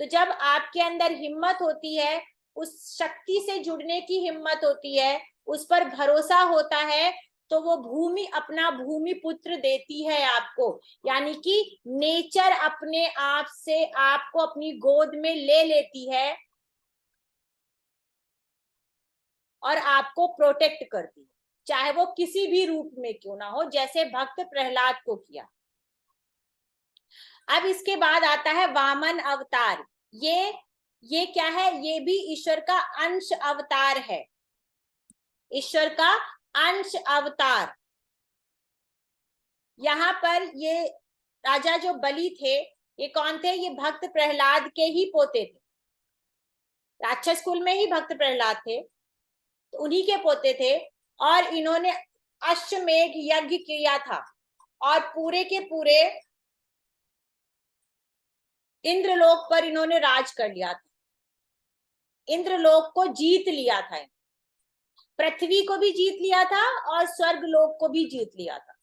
तो जब आपके अंदर हिम्मत होती है, उस शक्ति से जुड़ने की हिम्मत होती है, उस पर भरोसा होता है, तो वो भूमि अपना भूमि पुत्र देती है आपको। यानी कि नेचर अपने आप से आपको अपनी गोद में ले लेती है और आपको प्रोटेक्ट करती है, चाहे वो किसी भी रूप में क्यों ना हो, जैसे भक्त प्रहलाद को किया। अब इसके बाद आता है वामन अवतार। ये क्या है? ये भी ईश्वर का अंश अवतार है, ईश्वर का अंश अवतार। यहाँ पर ये राजा जो बलि थे, ये कौन थे? ये भक्त प्रहलाद के ही पोते थे। राक्षस कुल में ही भक्त प्रहलाद थे, तो उन्हीं के पोते थे। और इन्होंने अश्वमेध यज्ञ किया था और पूरे के पूरे इंद्रलोक पर इन्होंने राज कर लिया था, इंद्रलोक को जीत लिया था, पृथ्वी को भी जीत लिया था और स्वर्ग लोक को भी जीत लिया था।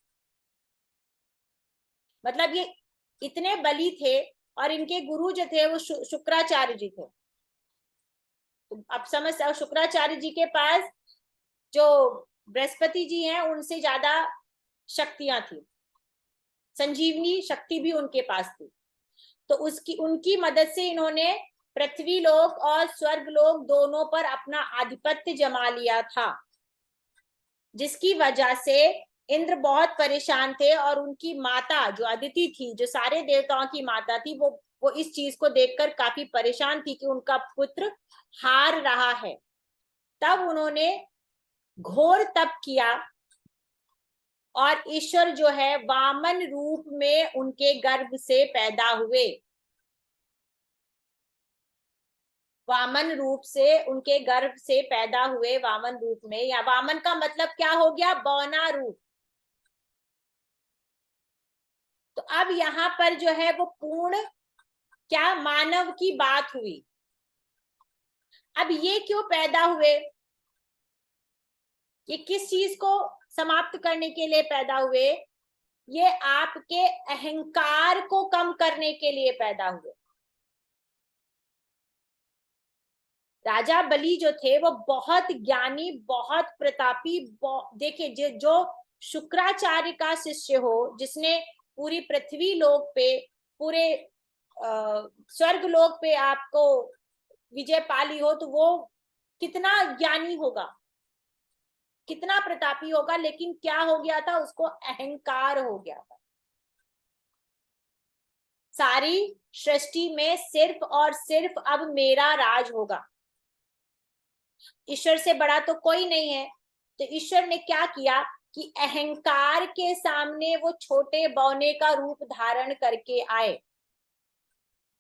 मतलब ये इतने बली थे और इनके गुरु जो थे वो शुक्राचार्य जी थे। तो अब समझ, शुक्राचार्य जी के पास जो बृहस्पति जी हैं उनसे ज्यादा शक्तियां थी, संजीवनी शक्ति भी उनके पास थी। तो उनकी मदद से इन्होंने पृथ्वी लोक और स्वर्ग लोक दोनों पर अपना आधिपत्य जमा लिया था, जिसकी वजह से इंद्र बहुत परेशान थे और उनकी माता जो अदिति थी, जो सारे देवताओं की माता थी, वो इस चीज को देखकर काफी परेशान थी कि उनका पुत्र हार रहा है। तब उन्होंने घोर तप किया और ईश्वर जो है वामन रूप में उनके गर्भ से पैदा हुए, वामन रूप से उनके गर्भ से पैदा हुए, वामन रूप में, या वामन का मतलब क्या हो गया, बौना रूप। तो अब यहाँ पर जो है वो पूर्ण क्या मानव की बात हुई। अब ये क्यों पैदा हुए, ये किस चीज को समाप्त करने के लिए पैदा हुए, ये आपके अहंकार को कम करने के लिए पैदा हुए। राजा बलि जो थे वो बहुत ज्ञानी, बहुत प्रतापी, देखिए जो शुक्राचार्य का शिष्य हो, जिसने पूरी पृथ्वी लोक पे, पूरे स्वर्ग लोक पे आपको विजय पाली हो, तो वो कितना ज्ञानी होगा, कितना प्रतापी होगा। लेकिन क्या हो गया था, उसको अहंकार हो गया था। सारी सृष्टि में सिर्फ और सिर्फ अब मेरा राज होगा, ईश्वर से बड़ा तो कोई नहीं है। तो ईश्वर ने क्या किया कि अहंकार के सामने वो छोटे बौने का रूप धारण करके आए,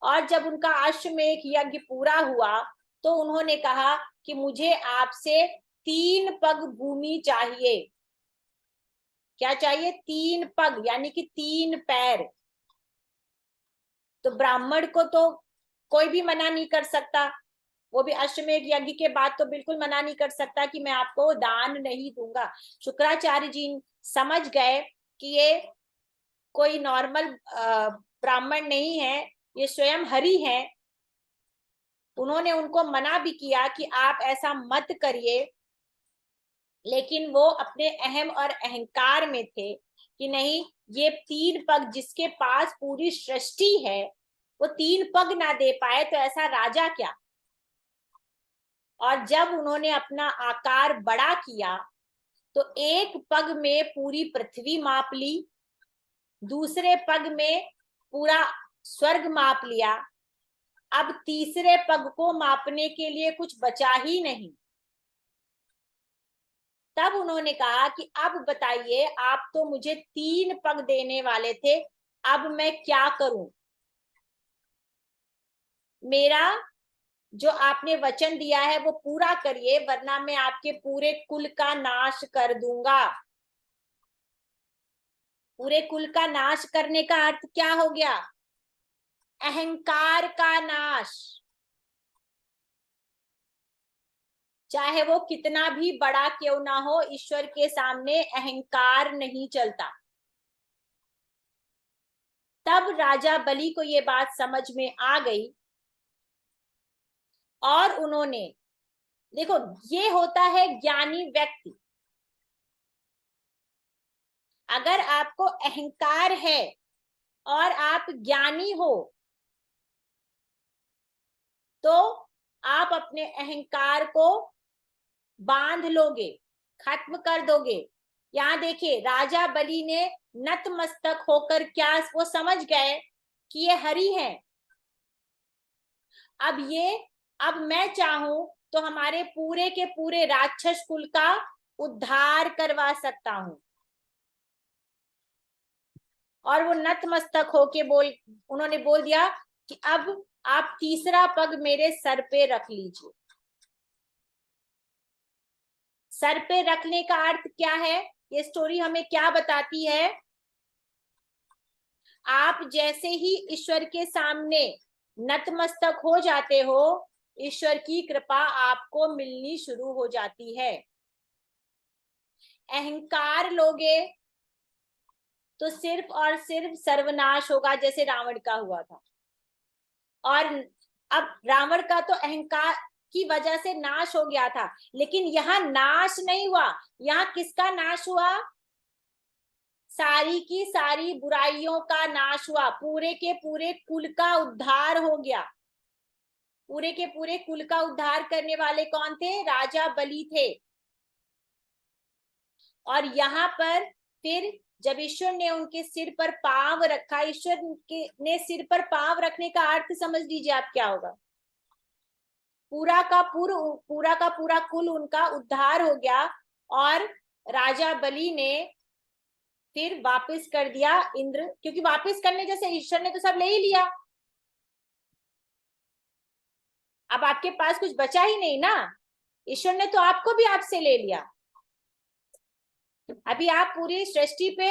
और जब उनका अश्वमेध यज्ञ पूरा हुआ तो उन्होंने कहा कि मुझे आपसे 3 पग भूमि चाहिए। क्या चाहिए, 3 पग, यानी कि 3 पैर। तो ब्राह्मण को तो कोई भी मना नहीं कर सकता, वो भी अश्वमेध यज्ञ के बाद तो बिल्कुल मना नहीं कर सकता कि मैं आपको दान नहीं दूंगा। शुक्राचार्य जी समझ गए कि ये कोई नॉर्मल ब्राह्मण नहीं है, ये स्वयं हरि हैं। उन्होंने उनको मना भी किया कि आप ऐसा मत करिए, लेकिन वो अपने अहम और अहंकार में थे कि नहीं, ये 3 पग जिसके पास पूरी सृष्टि है, वो 3 पग ना दे पाए तो ऐसा राजा क्या। और जब उन्होंने अपना आकार बड़ा किया तो 1 पग में पूरी पृथ्वी माप ली, दूसरे पग में पूरा स्वर्ग माप लिया, अब तीसरे पग को मापने के लिए कुछ बचा ही नहीं। तब उन्होंने कहा कि अब बताइए, आप तो मुझे 3 पग देने वाले थे, अब मैं क्या करूं, मेरा जो आपने वचन दिया है वो पूरा करिए, वरना मैं आपके पूरे कुल का नाश कर दूंगा। पूरे कुल का नाश करने का अर्थ क्या हो गया, अहंकार का नाश। चाहे वो कितना भी बड़ा क्यों ना हो, ईश्वर के सामने अहंकार नहीं चलता। तब राजा बलि को ये बात समझ में आ गई और उन्होंने, देखो ये होता है ज्ञानी व्यक्ति। अगर आपको अहंकार है और आप ज्ञानी हो तो आप अपने अहंकार को बांध लोगे, खत्म कर दोगे। यहाँ देखिए, राजा बलि ने नतमस्तक होकर, क्या वो समझ गए कि ये हरि हैं। अब मैं चाहूं तो हमारे पूरे के पूरे राक्षस कुल का उद्धार करवा सकता हूं। और वो नतमस्तक होके उन्होंने बोल दिया कि अब आप तीसरा पग मेरे सर पे रख लीजिए। सर पे रखने का अर्थ क्या है? ये स्टोरी हमें क्या बताती है? आप जैसे ही ईश्वर के सामने नतमस्तक हो जाते हो, ईश्वर की कृपा आपको मिलनी शुरू हो जाती है। अहंकार लोगे तो सिर्फ और सिर्फ सर्वनाश होगा, जैसे रावण का हुआ था। और अब रावण का तो अहंकार की वजह से नाश हो गया था, लेकिन यहाँ नाश नहीं हुआ। यहाँ किसका नाश हुआ? सारी की सारी बुराइयों का नाश हुआ। पूरे के पूरे कुल का उद्धार हो गया। पूरे के पूरे कुल का उद्धार करने वाले कौन थे? राजा बलि थे। और यहाँ पर फिर जब ईश्वर ने उनके सिर पर पांव रखा, ईश्वर ने सिर पर पांव रखने का अर्थ समझ लीजिए आप क्या होगा। पूरा का पूरा कुल उनका उद्धार हो गया। और राजा बलि ने फिर वापस कर दिया इंद्र, क्योंकि वापस करने जैसे ईश्वर ने तो सब ले ही लिया, अब आपके पास कुछ बचा ही नहीं ना। ईश्वर ने तो आपको भी आपसे ले लिया। अभी आप पूरी सृष्टि पे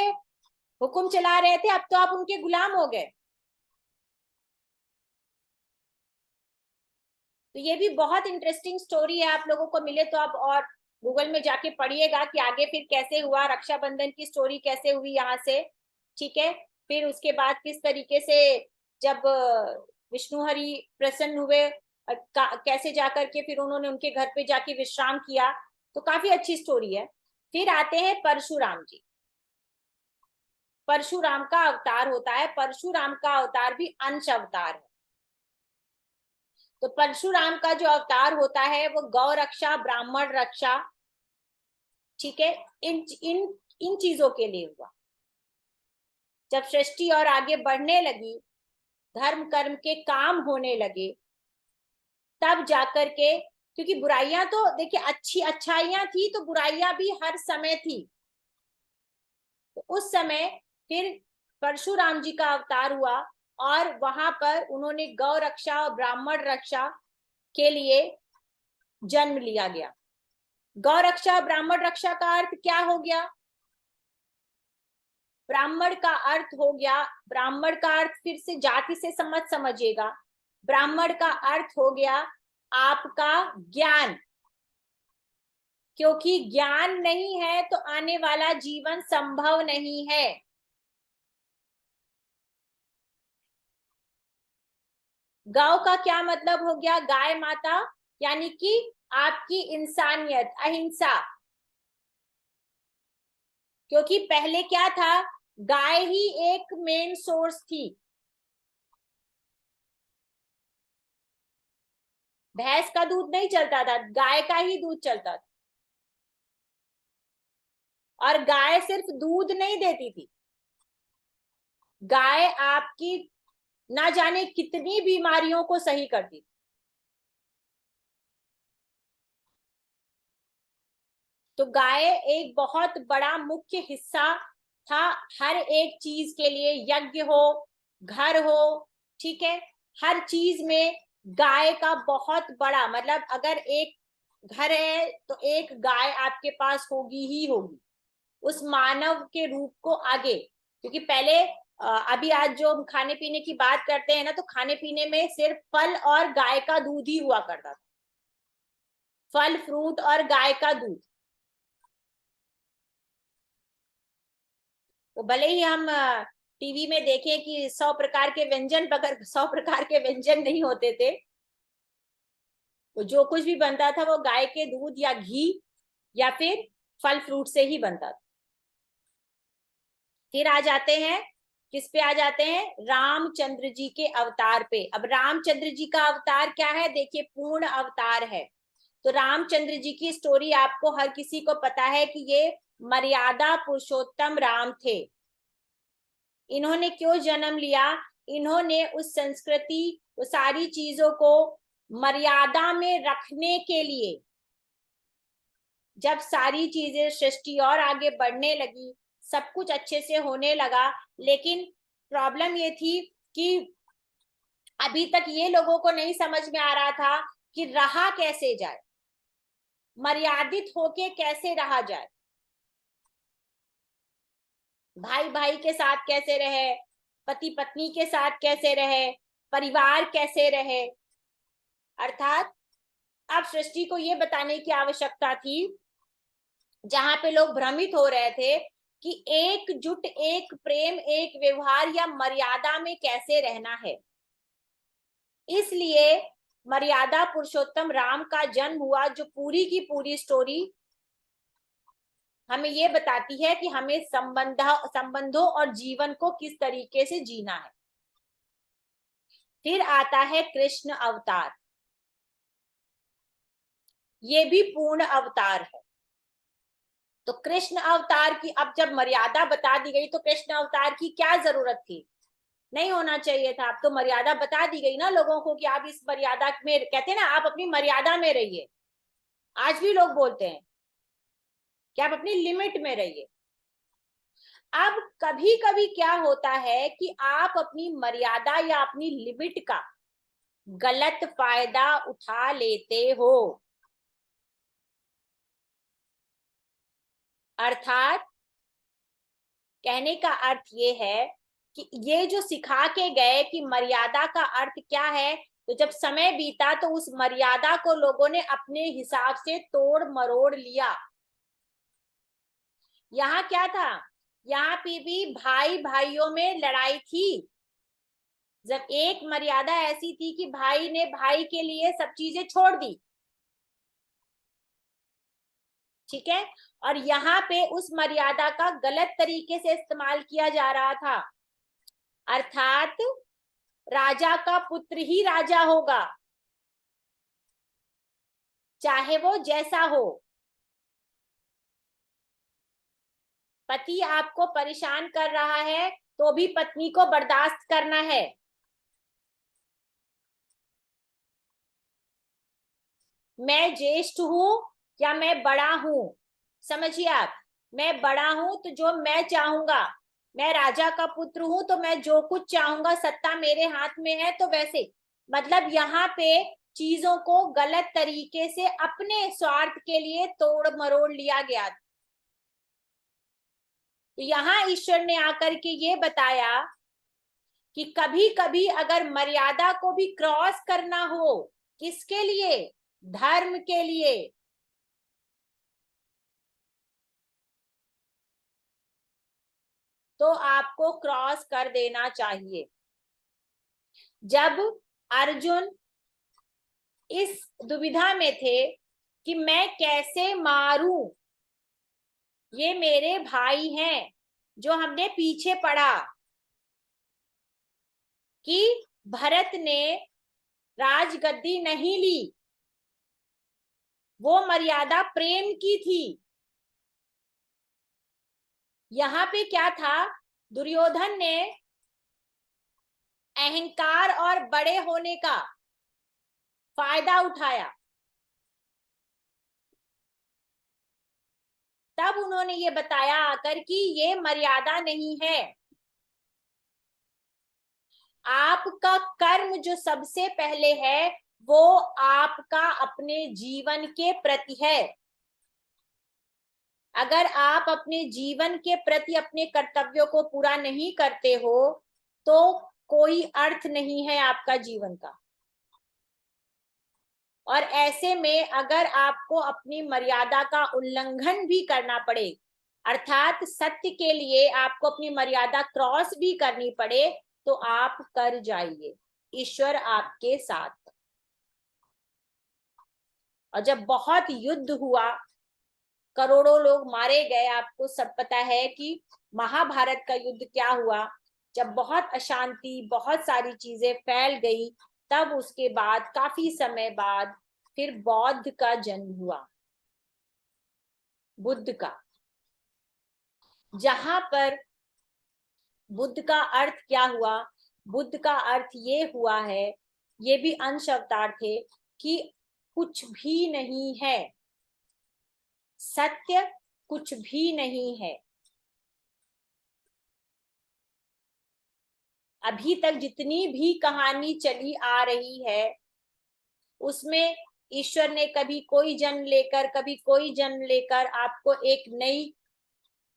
हुक्म चला रहे थे, अब तो आप उनके गुलाम हो गए। तो ये भी बहुत इंटरेस्टिंग स्टोरी है। आप लोगों को मिले तो आप और गूगल में जाके पढ़िएगा कि आगे फिर कैसे हुआ, रक्षाबंधन की स्टोरी कैसे हुई यहाँ से, ठीक है। फिर उसके बाद किस तरीके से जब विष्णु हरि प्रसन्न हुए, कैसे जाकर के फिर उन्होंने उनके घर पे जाके विश्राम किया, तो काफी अच्छी स्टोरी है। फिर आते हैं परशुराम जी। परशुराम का अवतार होता है। परशुराम का अवतार भी अंश अवतार है। तो परशुराम का जो अवतार होता है वो गौ रक्षा, ब्राह्मण रक्षा, ठीक है, इन चीजों के लिए हुआ। जब सृष्टि और आगे बढ़ने लगी, धर्म कर्म के काम होने लगे, तब जाकर के, क्योंकि बुराइयां तो देखिए अच्छाइयां थी तो बुराइयां भी हर समय थी। तो उस समय फिर परशुराम जी का अवतार हुआ और वहां पर उन्होंने गौ रक्षा और ब्राह्मण रक्षा के लिए जन्म लिया गया। गौ रक्षा ब्राह्मण रक्षा का अर्थ क्या हो गया? ब्राह्मण का अर्थ हो गया, ब्राह्मण का अर्थ फिर से जाति से समझिएगा। ब्राह्मण का अर्थ हो गया आपका ज्ञान, क्योंकि ज्ञान नहीं है तो आने वाला जीवन संभव नहीं है। गौ का क्या मतलब हो गया? गाय माता, यानी कि आपकी इंसानियत, अहिंसा। क्योंकि पहले क्या था, गाय ही एक मेन सोर्स थी। भैंस का दूध नहीं चलता था, गाय का ही दूध चलता था। और गाय सिर्फ दूध नहीं देती थी, गाय आपकी ना जाने कितनी बीमारियों को सही करती थी। तो गाय एक बहुत बड़ा मुख्य हिस्सा था हर एक चीज के लिए। यज्ञ हो, घर हो, ठीक है, हर चीज में गाय का बहुत बड़ा, मतलब अगर एक घर है तो एक गाय आपके पास होगी ही होगी, उस मानव के रूप को आगे। क्योंकि पहले अभी आज जो हम खाने पीने की बात करते हैं ना, तो खाने पीने में सिर्फ फल और गाय का दूध ही हुआ करता था। फल, फ्रूट और गाय का दूध। तो भले ही हम टीवी में देखें कि 100 प्रकार के व्यंजन, अगर 100 प्रकार के व्यंजन नहीं होते थे, तो जो कुछ भी बनता था वो गाय के दूध या घी या फिर फल फ्रूट से ही बनता था। फिर आ जाते हैं, किस पे आ जाते हैं? रामचंद्र जी के अवतार पे। अब रामचंद्र जी का अवतार क्या है? देखिए, पूर्ण अवतार है। तो रामचंद्र जी की स्टोरी आपको हर किसी को पता है कि ये मर्यादा पुरुषोत्तम राम थे। इन्होंने क्यों जन्म लिया? इन्होंने उस संस्कृति, वो सारी चीजों को मर्यादा में रखने के लिए, जब सारी चीजें सृष्टि और आगे बढ़ने लगी, सब कुछ अच्छे से होने लगा, लेकिन प्रॉब्लम ये थी कि अभी तक ये लोगों को नहीं समझ में आ रहा था कि रहा कैसे जाए। मर्यादित होके कैसे रहा जाए, भाई भाई के साथ कैसे रहे, पति पत्नी के साथ कैसे रहे, परिवार कैसे रहे। अर्थात अब सृष्टि को ये बताने की आवश्यकता थी, जहां पे लोग भ्रमित हो रहे थे कि एकजुट, एक प्रेम, एक व्यवहार या मर्यादा में कैसे रहना है। इसलिए मर्यादा पुरुषोत्तम राम का जन्म हुआ, जो पूरी की पूरी स्टोरी हमें ये बताती है कि हमें संबंधों और जीवन को किस तरीके से जीना है। फिर आता है कृष्ण अवतार, ये भी पूर्ण अवतार है। तो कृष्ण अवतार की अब जब मर्यादा बता दी गई तो कृष्ण अवतार की क्या जरूरत थी, नहीं होना चाहिए था। अब तो मर्यादा बता दी गई ना लोगों को कि आप इस मर्यादा में, कहते हैं ना, आप अपनी मर्यादा में रहिए। आज भी लोग बोलते हैं कि आप अपनी लिमिट में रहिए। अब कभी कभी क्या होता है कि आप अपनी मर्यादा या अपनी लिमिट का गलत फायदा उठा लेते हो। अर्थात कहने का अर्थ ये है कि ये जो सिखा के गए कि मर्यादा का अर्थ क्या है, तो जब समय बीता तो उस मर्यादा को लोगों ने अपने हिसाब से तोड़ मरोड़ लिया। यहाँ क्या था, यहाँ पे भी भाई भाइयों में लड़ाई थी। जब एक मर्यादा ऐसी थी कि भाई ने भाई के लिए सब चीजें छोड़ दी, ठीक है, और यहाँ पे उस मर्यादा का गलत तरीके से इस्तेमाल किया जा रहा था। अर्थात राजा का पुत्र ही राजा होगा, चाहे वो जैसा हो। पति आपको परेशान कर रहा है तो भी पत्नी को बर्दाश्त करना है। मैं ज्येष्ठ हूं या मैं बड़ा हूं, समझिए आप, मैं बड़ा हूं तो जो मैं चाहूंगा, मैं राजा का पुत्र हूं तो मैं जो कुछ चाहूंगा, सत्ता मेरे हाथ में है, तो वैसे मतलब यहाँ पे चीजों को गलत तरीके से अपने स्वार्थ के लिए तोड़ मरोड़ लिया गया। तो यहाँ ईश्वर ने आकर के ये बताया कि कभी कभी अगर मर्यादा को भी क्रॉस करना हो, किसके लिए, धर्म के लिए, तो आपको क्रॉस कर देना चाहिए। जब अर्जुन इस दुविधा में थे कि मैं कैसे मारूं, ये मेरे भाई हैं, जो हमने पीछे पढ़ा कि भरत ने राजगद्दी नहीं ली, वो मर्यादा प्रेम की थी। यहाँ पे क्या था, दुर्योधन ने अहंकार और बड़े होने का फायदा उठाया। तब उन्होंने ये बताया आकर कि ये मर्यादा नहीं है। आपका कर्म जो सबसे पहले है वो आपका अपने जीवन के प्रति है। अगर आप अपने जीवन के प्रति अपने कर्तव्यों को पूरा नहीं करते हो तो कोई अर्थ नहीं है आपका जीवन का। और ऐसे में अगर आपको अपनी मर्यादा का उल्लंघन भी करना पड़े, अर्थात सत्य के लिए आपको अपनी मर्यादा क्रॉस भी करनी पड़े, तो आप कर जाइए, ईश्वर आपके साथ। और जब बहुत युद्ध हुआ, करोड़ों लोग मारे गए, आपको सब पता है कि महाभारत का युद्ध क्या हुआ, जब बहुत अशांति, बहुत सारी चीजें फैल गई, तब उसके बाद काफी समय बाद फिर बौद्ध का जन्म हुआ, बुद्ध का। जहां पर बुद्ध का अर्थ क्या हुआ, बुद्ध का अर्थ ये हुआ है, ये भी अंश अवतार थे, कि कुछ भी नहीं है, सत्य कुछ भी नहीं है। अभी तक जितनी भी कहानी चली आ रही है उसमें ईश्वर ने कभी कोई जन्म लेकर, कभी कोई जन्म लेकर आपको एक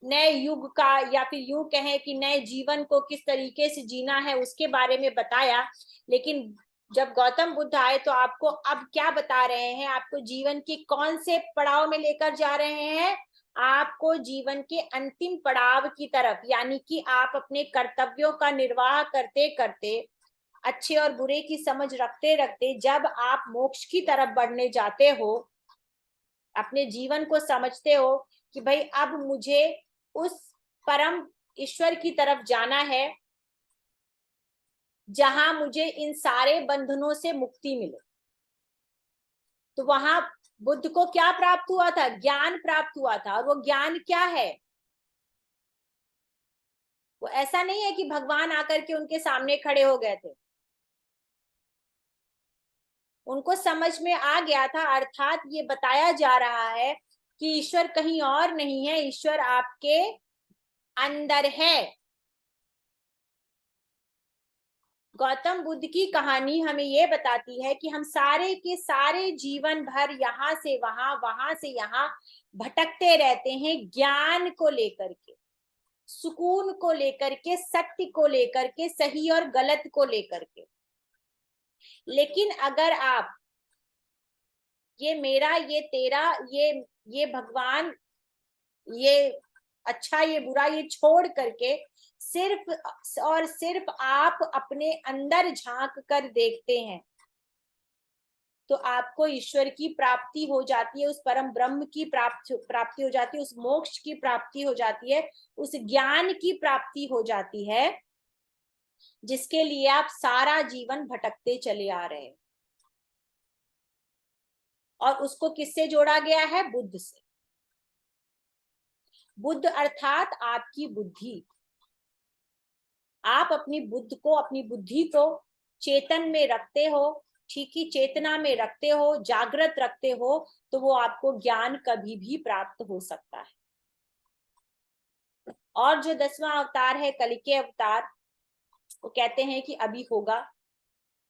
नए युग का, या फिर यूं कहें कि नए जीवन को किस तरीके से जीना है उसके बारे में बताया। लेकिन जब गौतम बुद्ध आए तो आपको अब क्या बता रहे हैं? आपको जीवन के कौन से पड़ाव में लेकर जा रहे हैं? आपको जीवन के अंतिम पड़ाव की तरफ, यानी कि आप अपने कर्तव्यों का निर्वाह करते करते, अच्छे और बुरे की समझ रखते रखते, जब आप मोक्ष की तरफ बढ़ने जाते हो, अपने जीवन को समझते हो कि भाई अब मुझे उस परम ईश्वर की तरफ जाना है जहां मुझे इन सारे बंधनों से मुक्ति मिले। तो वहां बुद्ध को क्या प्राप्त हुआ था? ज्ञान प्राप्त हुआ था। और वो ज्ञान क्या है? वो ऐसा नहीं है कि भगवान आकर के उनके सामने खड़े हो गए थे, उनको समझ में आ गया था। अर्थात ये बताया जा रहा है कि ईश्वर कहीं और नहीं है, ईश्वर आपके अंदर है। गौतम बुद्ध की कहानी हमें ये बताती है कि हम सारे के सारे जीवन भर यहाँ से वहां, वहां से यहाँ भटकते रहते हैं, ज्ञान को लेकर के, सुकून को लेकर के, सत्य को लेकर के, सही और गलत को लेकर के। लेकिन अगर आप ये मेरा, ये तेरा, ये भगवान, ये अच्छा, ये बुरा, ये छोड़ करके सिर्फ और सिर्फ आप अपने अंदर झांक कर देखते हैं, तो आपको ईश्वर की प्राप्ति हो जाती है, उस परम ब्रह्म की प्राप्ति हो जाती है, उस मोक्ष की प्राप्ति हो जाती है, उस ज्ञान की प्राप्ति हो जाती है जिसके लिए आप सारा जीवन भटकते चले आ रहे हैं। और उसको किससे जोड़ा गया है? बुद्ध से। बुद्ध अर्थात आपकी बुद्धि। आप अपनी बुद्ध को, अपनी बुद्धि को चेतन में रखते हो, ठीक ही चेतना में रखते हो, जागृत रखते हो, तो वो आपको ज्ञान कभी भी प्राप्त हो सकता है। और जो 10वां अवतार है, कलिके अवतार, वो कहते हैं कि अभी होगा।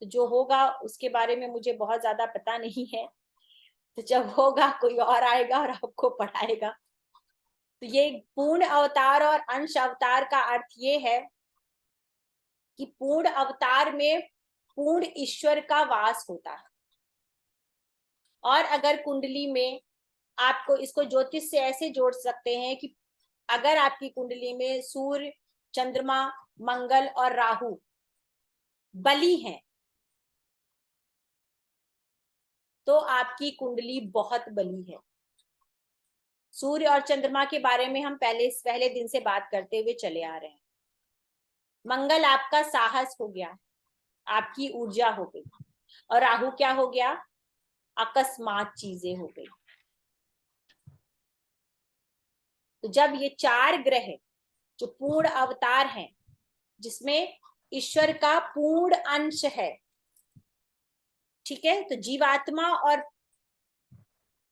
तो जो होगा उसके बारे में मुझे बहुत ज्यादा पता नहीं है, तो जब होगा कोई और आएगा और आपको पढ़ाएगा। तो ये पूर्ण अवतार और अंश अवतार का अर्थ ये है कि पूर्ण अवतार में पूर्ण ईश्वर का वास होता है। और अगर कुंडली में, आपको इसको ज्योतिष से ऐसे जोड़ सकते हैं कि अगर आपकी कुंडली में सूर्य, चंद्रमा, मंगल और राहु बली हैं, तो आपकी कुंडली बहुत बली है। सूर्य और चंद्रमा के बारे में हम पहले दिन से बात करते हुए चले आ रहे हैं। मंगल आपका साहस हो गया, आपकी ऊर्जा हो गई। और राहु क्या हो गया? अकस्मात चीजें हो गई। तो जब ये 4 ग्रह जो पूर्ण अवतार हैं, जिसमें ईश्वर का पूर्ण अंश है, ठीक है, तो जीवात्मा और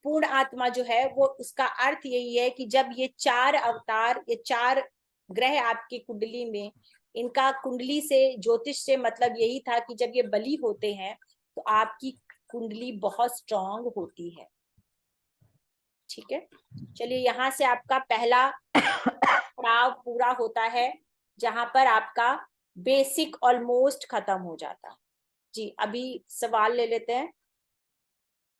पूर्ण आत्मा जो है, वो उसका अर्थ यही है कि जब ये 4 अवतार, ये 4 ग्रह आपकी कुंडली में, इनका कुंडली से, ज्योतिष से मतलब यही था कि जब ये बली होते हैं तो आपकी कुंडली बहुत स्ट्रांग होती है। ठीक है, चलिए यहाँ से आपका पहला पड़ाव पूरा होता है, जहां पर आपका बेसिक ऑलमोस्ट खत्म हो जाता है। जी, अभी सवाल ले लेते हैं।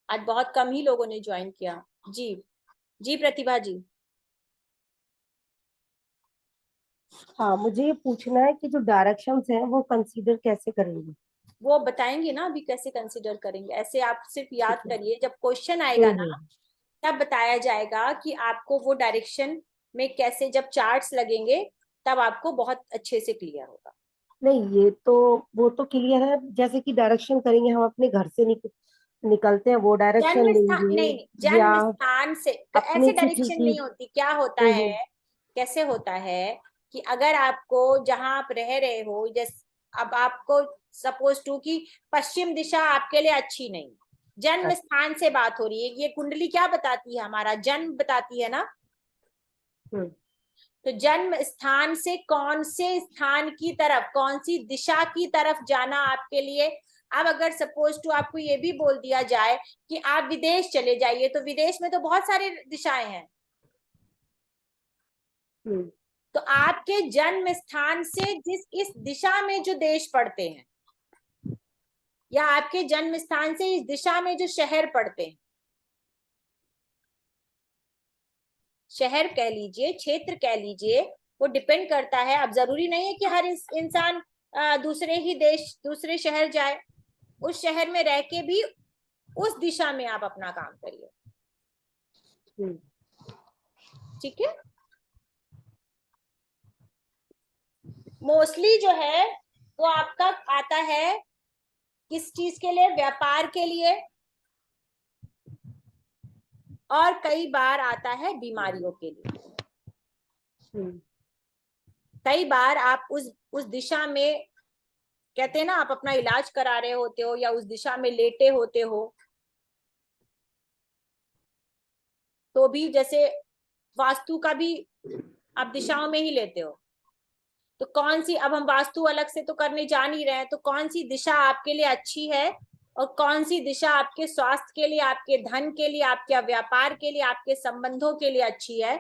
आज बहुत कम ही लोगों ने ज्वाइन किया। जी जी, प्रतिभा जी। हाँ, मुझे ये पूछना है कि जो डायरेक्शंस हैं वो कंसीडर कैसे करेंगे? वो बताएंगे ना अभी कैसे कंसीडर करेंगे। ऐसे आप सिर्फ याद करिए, जब क्वेश्चन आएगा ना तब बताया जाएगा कि आपको वो डायरेक्शन में कैसे, जब चार्ट्स लगेंगे तब आपको बहुत अच्छे से क्लियर होगा। नहीं, ये तो वो तो क्लियर है, जैसे कि डायरेक्शन करेंगे हम अपने घर से निकलते हैं, वो डायरेक्शन जन्म स्थान लेंगे नहीं, या जन्म स्थान से अपनी ऐसे तिथि डायरेक्शन की? नहीं होती। क्या होता है, कैसे होता है कि अगर आपको जहां आप रह रहे हो, जैसे अब आपको सपोज टू कि पश्चिम दिशा आपके लिए अच्छी नहीं, जन्म स्थान से बात हो रही है। ये कुंडली क्या बताती है? हमारा जन्म बताती है ना। तो जन्म स्थान से कौन से स्थान की तरफ, कौन सी दिशा की तरफ जाना आपके लिए अब अगर सपोज टू आपको ये भी बोल दिया जाए कि आप विदेश चले जाइए, तो विदेश में तो बहुत सारे दिशाएं हैं। तो आपके जन्म स्थान से इस दिशा में जो देश पड़ते हैं, या आपके जन्म स्थान से इस दिशा में जो शहर पड़ते हैं, शहर कह लीजिए, क्षेत्र कह लीजिए, वो डिपेंड करता है। अब जरूरी नहीं है कि हर इंसान दूसरे ही देश, दूसरे शहर जाए। उस शहर में रह के भी उस दिशा में आप अपना काम करिए। ठीक है। मोस्टली जो है वो आपका आता है किस चीज के लिए? व्यापार के लिए, और कई बार आता है बीमारियों के लिए। कई बार आप उस दिशा में, कहते हैं ना, आप अपना इलाज करा रहे होते हो या उस दिशा में लेटे होते हो, तो भी जैसे वास्तु का भी आप दिशाओं में ही लेते हो। तो कौन सी, अब हम वास्तु अलग से तो करने जा नहीं रहे हैं, तो कौन सी दिशा आपके लिए अच्छी है और कौन सी दिशा आपके स्वास्थ्य के लिए, आपके धन के लिए, आपके व्यापार के लिए, आपके संबंधों के लिए अच्छी है,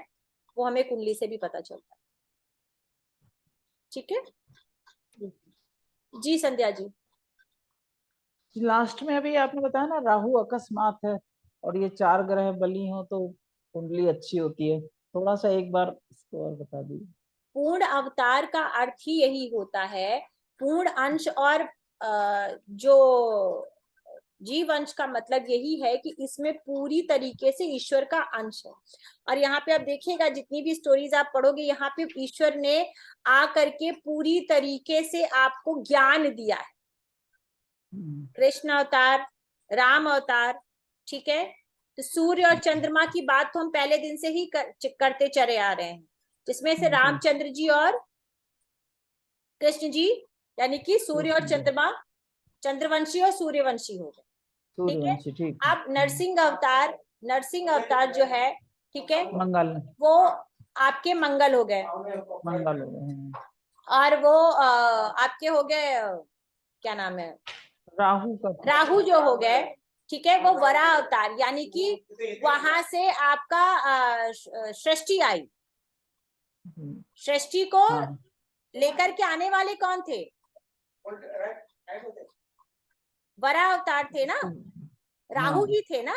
वो हमें कुंडली से भी पता चलता है। ठीक है जी। संध्या जी, लास्ट में अभी आपने बताया ना राहु अकस्मात है और ये 4 ग्रह बली हो तो कुंडली अच्छी होती है। थोड़ा सा एक बार इसको और बता दीजिए। पूर्ण अवतार का अर्थ ही यही होता है। पूर्ण अंश और जो जीव अंश का मतलब यही है कि इसमें पूरी तरीके से ईश्वर का अंश है। और यहाँ पे आप देखिएगा, जितनी भी स्टोरीज आप पढ़ोगे, यहाँ पे ईश्वर ने आ करके पूरी तरीके से आपको ज्ञान दिया है। कृष्ण अवतार, राम अवतार, ठीक है। तो सूर्य और चंद्रमा की बात तो हम पहले दिन से ही करते चले आ रहे हैं, जिसमें से रामचंद्र जी और कृष्ण जी, यानी कि सूर्य और चंद्रमा, चंद्रवंशी और सूर्यवंशी हो गए। ठीक है। ठीक। अब नरसिंह अवतार जो है, ठीक है, मंगल, वो आपके मंगल हो गए। मंगल हो गए। और वो आपके हो गए, क्या नाम है, राहु जो हो गए। ठीक है। वो वराह अवतार, यानी कि वहां से आपका सृष्टि आई। सृष्टि को लेकर के आने वाले कौन थे? वराह अवतार थे ना, राहु ही थे ना।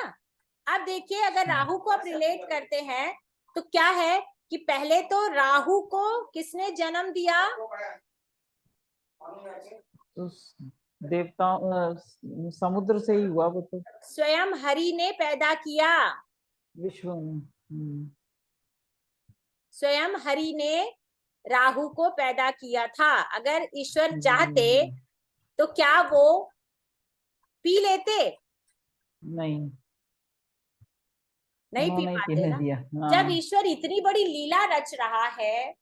अब देखिए, अगर राहु को आप रिलेट करते हैं तो क्या है कि पहले तो राहु को किसने जन्म दिया? देवता, समुद्र से ही हुआ वो तो। स्वयं हरि ने पैदा किया। विश्व में स्वयं हरि ने राहु को पैदा किया था। अगर ईश्वर चाहते तो क्या वो पी लेते? नहीं पी पाते ना। दिया। जब ईश्वर इतनी बड़ी लीला रच रहा है,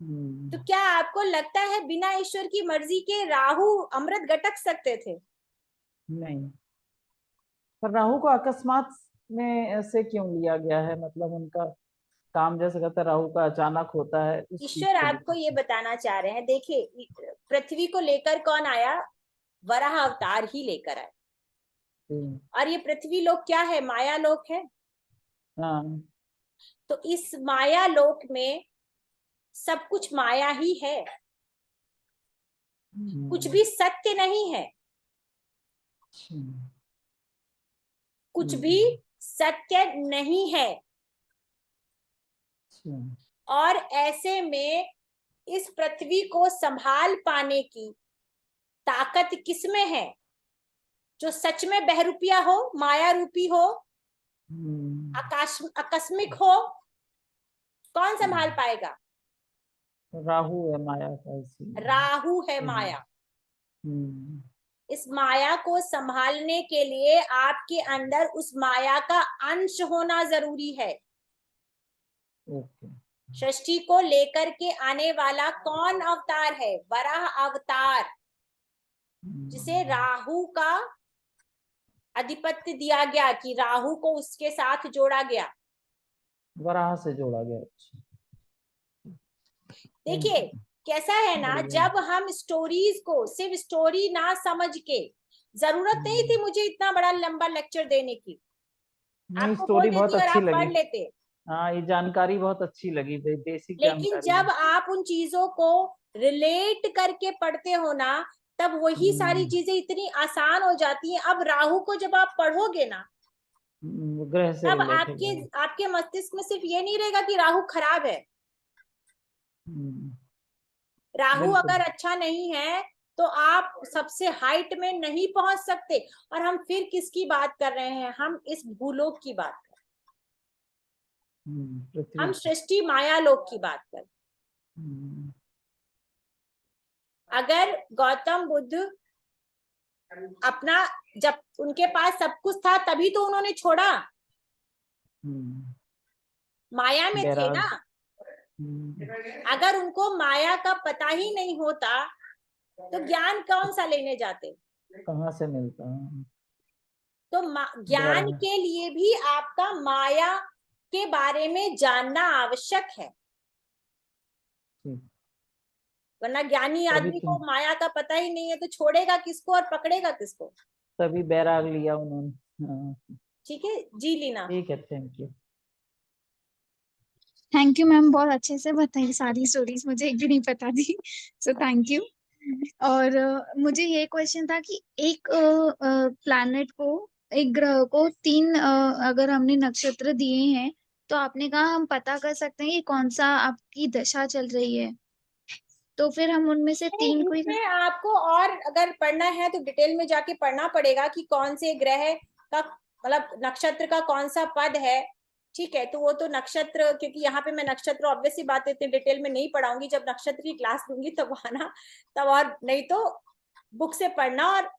तो क्या आपको लगता है बिना ईश्वर की मर्जी के राहु अमृत गटक सकते थे? नहीं। पर राहु को अकस्मात में ऐसे क्यों लिया गया है? मतलब उनका काम जैसे कहते राहु का अचानक होता है। ईश्वर आपको ये बताना चाह रहे हैं, देखिए, पृथ्वी को लेकर कौन आया? वराह अवतार ही लेकर आए। और ये पृथ्वी लोक क्या है? माया लोक है। तो इस माया लोक में सब कुछ माया ही है, कुछ भी सत्य नहीं है। कुछ भी सत्य नहीं है। और ऐसे में इस पृथ्वी को संभाल पाने की ताकत किसमें है? जो सच में बहरूपिया हो, माया रूपी हो, आकस्मिक हो, कौन संभाल पाएगा? राहु है माया का। राहु है माया। इस माया को संभालने के लिए आपके अंदर उस माया का अंश होना जरूरी है। सृष्टि को लेकर के आने वाला कौन अवतार है? वराह अवतार, जिसे राहु का अधिपत्य दिया गया, कि राहु को उसके साथ जोड़ा गया, वराह से जोड़ा गया। देखिए, कैसा है ना, बढ़िया। जब हम स्टोरीज को सिर्फ स्टोरी ना समझ के, जरूरत नहीं थी मुझे इतना बड़ा लंबा लेक्चर देने की, नहीं, आपको बोल स्टोरी बहुत देती और अच्छी आप पढ़ लगी। लेते। हाँ, ये जानकारी बहुत अच्छी लगी, बेसिक लेकिन जानकारी है। जब आप उन चीजों को रिलेट करके पढ़ते हो ना, तब वही सारी चीजें इतनी आसान हो जाती हैं। अब राहु को जब आप पढ़ोगे ना, ग्रह से तब रिलेटेड है। आपके मस्तिष्क में सिर्फ ये नहीं रहेगा कि राहु खराब है। हम्म, राहु बिल्कुल। अगर अच्छा नहीं है तो आप सबसे हाइट में नहीं पहुंच सकते। और हम फिर किसकी बात कर रहे हैं? हम इस भूलोक की बात कर रहे हैं, पृथ्वी। हम सृष्टि माया लोक की बात कर रहे हम्म, हैं। अगर गौतम बुद्ध अपना, जब उनके पास सब कुछ था तभी तो उन्होंने छोड़ा, हम्म, माया में थे बैराग। ना। अगर उनको माया का पता ही नहीं होता तो ज्ञान कौन सा लेने जाते? कहाँ से मिलता है? तो ज्ञान बैराग। के लिए भी आपका माया के बारे में जानना आवश्यक है, ठीक। वरना ज्ञानी तभी आदमी को माया का पता ही नहीं है तो छोड़ेगा किसको और पकड़ेगा किसको? तभी बैराग लिया उन्होंने। हाँ, ठीक है जी लीना। ठीक है, thank you. Thank you ma'am, बहुत अच्छे से बताई सारी स्टोरीज, मुझे एक भी नहीं पता थी। So thank you. और मुझे ये क्वेश्चन था कि एक प्लैनेट को, एक ग्रह को तीन अगर हमने नक्षत्र दिए हैं, तो आपने कहा हम पता कर सकते हैं कि कौन सा आपकी दशा चल रही है, तो फिर हम उनमें से तीन को ही। इसमें आपको और अगर पढ़ना है तो डिटेल में जाके पढ़ना पड़ेगा कि कौन से ग्रह का, मतलब नक्षत्र का कौन सा पद है। ठीक है, तो वो तो नक्षत्र, क्योंकि यहाँ पे मैं नक्षत्र ऑब्वियसली बात इतनी डिटेल में नहीं पढ़ाऊंगी, जब नक्षत्र की क्लास दूंगी तब आना, तब। और नहीं तो बुक से पढ़ना, और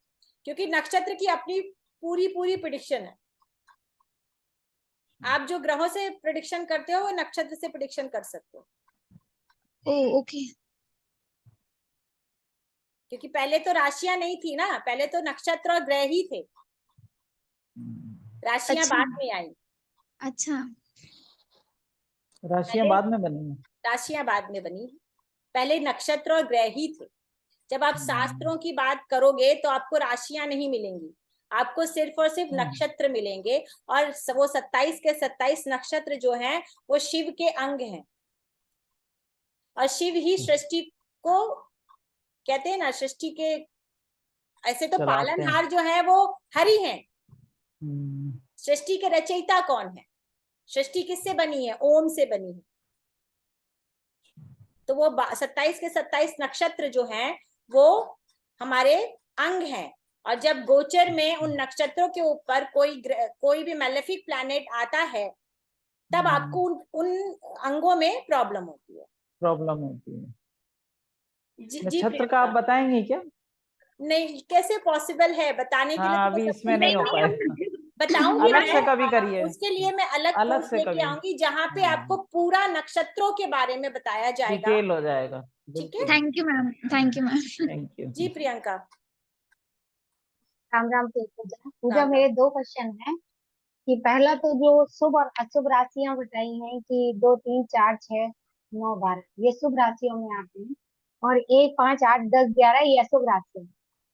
क्योंकि नक्षत्र की अपनी पूरी पूरी प्रिडिक्शन है। आप जो ग्रहों से प्रिडिक्शन करते हो वो नक्षत्र से प्रिडिक्शन कर सकते हो। ओ ओके। क्योंकि पहले तो राशियां नहीं थी ना, पहले तो नक्षत्र और ग्रह ही थे, राशियां अच्छा। बाद में आई। अच्छा। राशियां पहले बाद में बनी है। राशियां बाद में बनी, पहले नक्षत्र और ग्रह ही थे। जब आप शास्त्रों की बात करोगे तो आपको राशियां नहीं मिलेंगी, आपको सिर्फ और सिर्फ नक्षत्र मिलेंगे। और वो 27 के 27 नक्षत्र जो हैं वो शिव के अंग हैं, और शिव ही सृष्टि को कहते हैं ना, सृष्टि के। ऐसे तो चलाते हैं। पालनहार जो है वो हरि हैं, हम्म, सृष्टि के रचयिता कौन है? सृष्टि किससे बनी है? ओम से बनी है। तो वो 27 के 27 नक्षत्र जो हैं वो हमारे अंग हैं। और जब गोचर में उन नक्षत्रों के ऊपर कोई भी मैलेफिक प्लैनेट आता है, तब आपको उन अंगों में प्रॉब्लम होती है। प्रॉब्लम होती है। जी नक्षत्र का प्रियंका। आप बताएंगे क्या? नहीं, कैसे पॉसिबल है बताने के लिए? हाँ, तो अभी मैं सब इसमें कुछ नहीं हो पाएगा। बताऊंगी अलग से मैं। कभी करिए। उसके लिए मैं अलग अलग कोर्स से लेके कभी आऊंगी जहां पे आपको पूरा नक्षत्रों के बारे में बताया जाएगा। डिटेल हो जाएगा। ठीक है, thank you ma'am, thank you ma'am. Thank you. जी प्रियंका। राम राम पूजा। राम मेरे राम। 2 क्वेश्चन हैं कि पहला तो जो शुभ और अशुभ राशियां बताई हैं कि 2, 3, 4, 6, 9, 12 ये शुभ राशियों में आती हैं, और 1, 5, 8, 10, 11 ये अशुभ राशि है।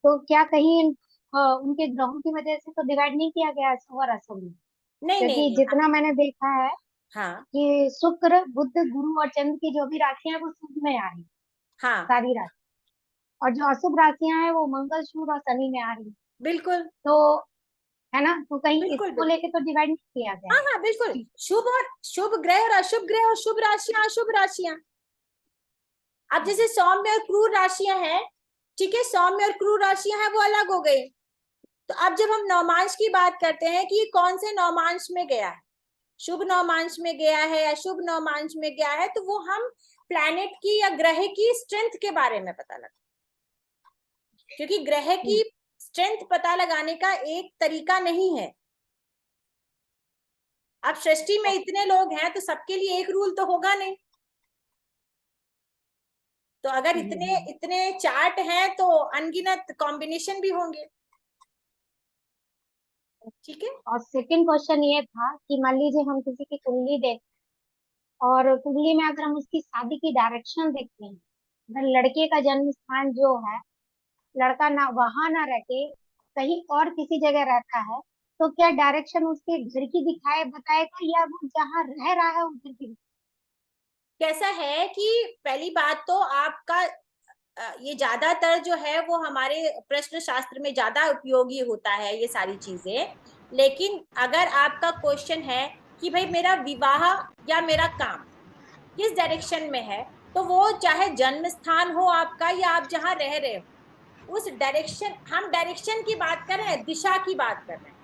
तो क्या कहीं उनके ग्रहों की वजह से तो डिवाइड नहीं किया गया शुभ और अशुभ में? नहीं नहीं क्योंकि नहीं, हाँ जितना मैंने देखा है हाँ कि शुक्र, बुध, गुरु और चंद्र की जो भी राशियां हैं वो शुभ में आ रही है, हाँ, सारी राशि। और जो अशुभ राशियां हैं वो मंगल, शुक्र और शनि में आ रही है। बिल्कुल तो है ना, तो कहीं बिल्कुल इसको बिल्कुल। लेके तो डिवाइड नहीं किया गया हाँ है। हाँ बिल्कुल, शुभ ग्रह और अशुभ ग्रह, और शुभ राशियां अशुभ राशियां। अब जैसे सौम्य और क्रूर राशियां हैं, ठीक है, सौम्य और क्रूर राशियां हैं वो अलग हो गई। तो अब जब हम नवमांश की बात करते हैं कि ये कौन से नवमांश में गया है, शुभ नवमांश में गया है या शुभ नवमांश में गया है, तो वो हम प्लैनेट की या ग्रह की स्ट्रेंथ के बारे में पता लगता है। क्योंकि ग्रह की स्ट्रेंथ पता लगाने का एक तरीका नहीं है। अब सृष्टि में इतने लोग हैं तो सबके लिए एक रूल तो होगा नहीं। तो अगर इतने इतने चार्ट हैं तो अनगिनत कॉम्बिनेशन भी होंगे। ठीक है। और सेकंड क्वेश्चन ये था कि मान लीजिए हम किसी की कुंडली देख, और कुंडली में अगर हम उसकी शादी की डायरेक्शन देखते हैं अगर लड़के का जन्म स्थान जो है, लड़का ना वहां ना रह के कहीं और किसी जगह रहता है, तो क्या डायरेक्शन उसके घर की दिखाए बताएगा या वो जहाँ रह रहा है उधर की? कैसा है कि पहली बात तो आपका ये ज्यादातर जो है वो हमारे प्रश्न शास्त्र में ज्यादा उपयोगी होता है ये सारी चीजें। लेकिन अगर आपका क्वेश्चन है कि भाई मेरा विवाह या मेरा काम किस डायरेक्शन में है, तो वो चाहे जन्म स्थान हो आपका या आप जहाँ रह रहे हो, उस डायरेक्शन, हम डायरेक्शन की बात कर रहे हैं, दिशा की बात कर रहे हैं।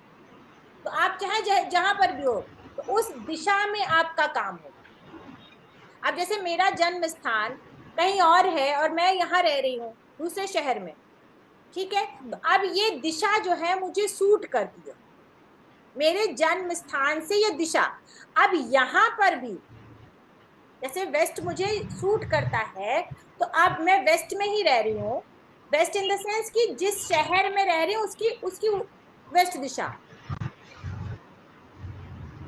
तो आप चाहे जहां पर भी हो, तो उस दिशा में आपका काम होगा। अब जैसे मेरा जन्म स्थान कहीं और है और मैं यहाँ रह रही हूँ दूसरे शहर में, ठीक है, तो अब ये दिशा जो है मुझे सूट करती है, मेरे जन्म स्थान से ये दिशा। अब यहाँ पर भी जैसे वेस्ट मुझे सूट करता है, तो अब मैं वेस्ट में ही रह रही हूँ, वेस्ट इन द सेंस कि जिस शहर में रह रही हूँ उसकी वेस्ट दिशा,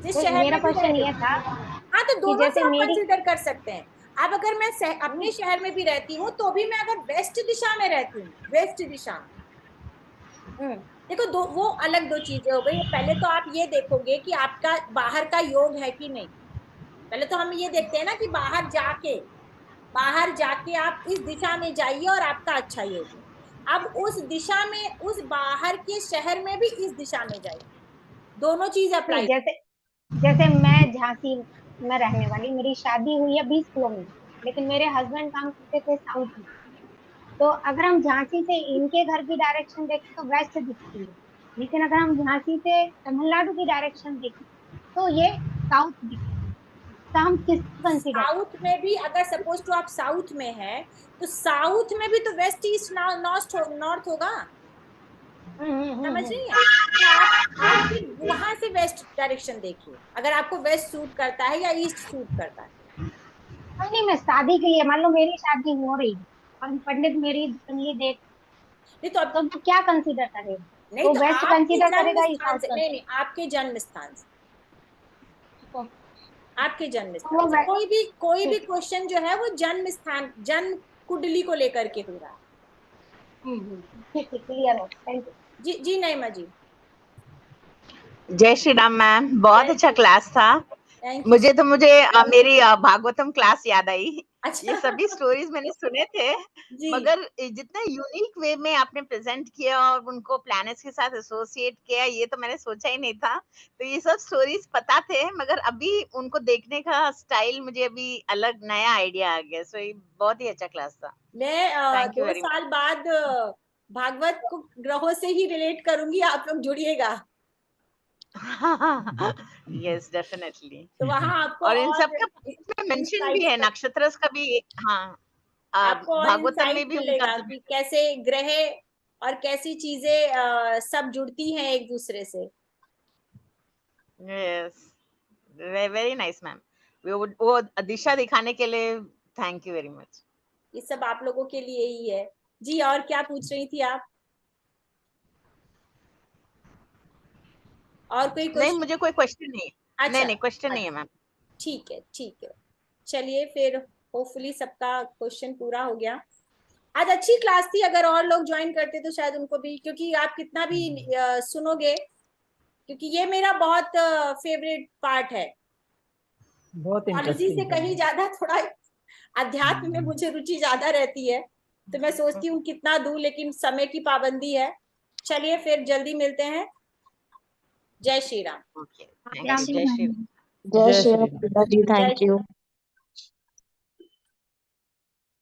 जिस शहर मेरा में भी रह क्वेश्चन रही ये हूँ। था हाँ, तो कि दोनों से जैसे आप मेरी कंसीडर कर सकते हैं। अब अगर मैं अपने शहर में भी रहती हूँ तो भी मैं अगर वेस्ट दिशा में रहती हूँ, वेस्ट दिशा में, देखो वो अलग दो चीजें हो गई। पहले तो आप ये देखोगे कि आपका बाहर का योग है कि नहीं। पहले तो हम ये देखते हैं ना कि बाहर जाके आप इस दिशा में जाइए और आपका अच्छा योग है। अब उस दिशा में, उस बाहर के शहर में भी इस दिशा में जाइए, दोनों चीज नहीं, अप्लाई। जैसे मैं झांसी में रहने वाली, मेरी शादी हुई है 20 किलोमीटर, लेकिन मेरे हस्बैंड काम करते थे साउथ में। तो अगर हम झांसी से इनके घर की डायरेक्शन देखें तो वेस्ट दिखती है, लेकिन अगर हम झांसी से तमिलनाडु की डायरेक्शन देखें तो ये साउथ दिखती है। तो हम किसको कंसीडर? साउथ में भी अगर सपोज टू आप साउथ में है, तो साउथ में भी तो वेस्ट ईस्ट नॉर्थ होगा, समझ रही हैं? तो आप फिर वहां से वेस्ट डायरेक्शन देखिए, अगर आपको वेस्ट सूट करता है या ईस्ट सूट करता है। नहीं, मैं शादी के लिए, मान लो मेरी शादी हो रही है और पंडित मेरी दुल्हन देख, नहीं तो अब, तो वो क्या कंसीडर करेगा? नहीं वो तो वेस्ट आपके कंसीडर जन्म करेगा या स्थान साउथ से, नहीं कंसीडर? नहीं, आपके जन्म स्थान से, आपके जन्म तो स्थान वो से कोई भी ठीक। क्वेश्चन जो है वो जन्म स्थान, जन्म कुंडली को लेकर के हो रहा है। ठीक ठीक, क्लियर हो, थैंक यू। जी जी, नहीं जी। जय श्री राम मैम, बहुत अच्छा क्लास था। Thank you. मुझे मेरी भागवतम क्लास याद आई। अच्छा। ये सभी स्टोरीज मैंने सुने थे, जी मगर जितना यूनिक वे में आपने प्रेजेंट किया और उनको प्लैनेट्स के साथ एसोसिएट किया, ये तो मैंने सोचा ही नहीं था। तो ये सब स्टोरीज पता थे, मगर अभी उनको देखने का स्टाइल मुझे अभी अलग नया आइडिया आ गया। सो ये बहुत ही अच्छा क्लास था। मैं थैंक यू 2 वेरी मच। साल बाद भागवत को ग्रहों से ही रिलेट करूंगी, आप लोग जुड़िएगा। Yes definitely. तो वहां आपको और इन सब और का मेंशन भी इंसाइट्स, है, नक्षत्र का भी। हाँ, आपको और भागवतम में इंसाइट भी उनका मिलेगा कि कैसे ग्रह और कैसी चीजें सब जुड़ती हैं एक दूसरे से। Yes, very nice ma'am. वो दिशा दिखाने के लिए थैंक यू वेरी मच। ये सब आप लोगों के लिए ही है। जी, और क्या पूछ रही थी आप? और कोई नहीं, क्वेश्चन? मुझे कोई क्वेश्चन नहीं है। अच्छा नहीं क्वेश्चन नहीं है अच्छा, मैम। ठीक है ठीक है। चलिए फिर, होपफुली सबका क्वेश्चन पूरा हो गया। आज अच्छी क्लास थी, अगर और लोग ज्वाइन करते तो शायद उनको भी, क्योंकि आप कितना भी सुनोगे, क्योंकि ये मेरा बहुत फेवरेट पार्ट है। बहुत बायोलॉजी से इंटरेस्टिंग था। कहीं ज्यादा थोड़ा अध्यात्म में मुझे रुचि ज्यादा रहती है, तो मैं सोचती हूँ कितना दूं, लेकिन समय की पाबंदी है। चलिए फिर जल्दी मिलते हैं। जय Shri Ram. Okay, Ram thank Ram. You. जय श्री राम। जय जय श्री श्री राम राम। पूजा जी, जय थैंक श्री यू। राम।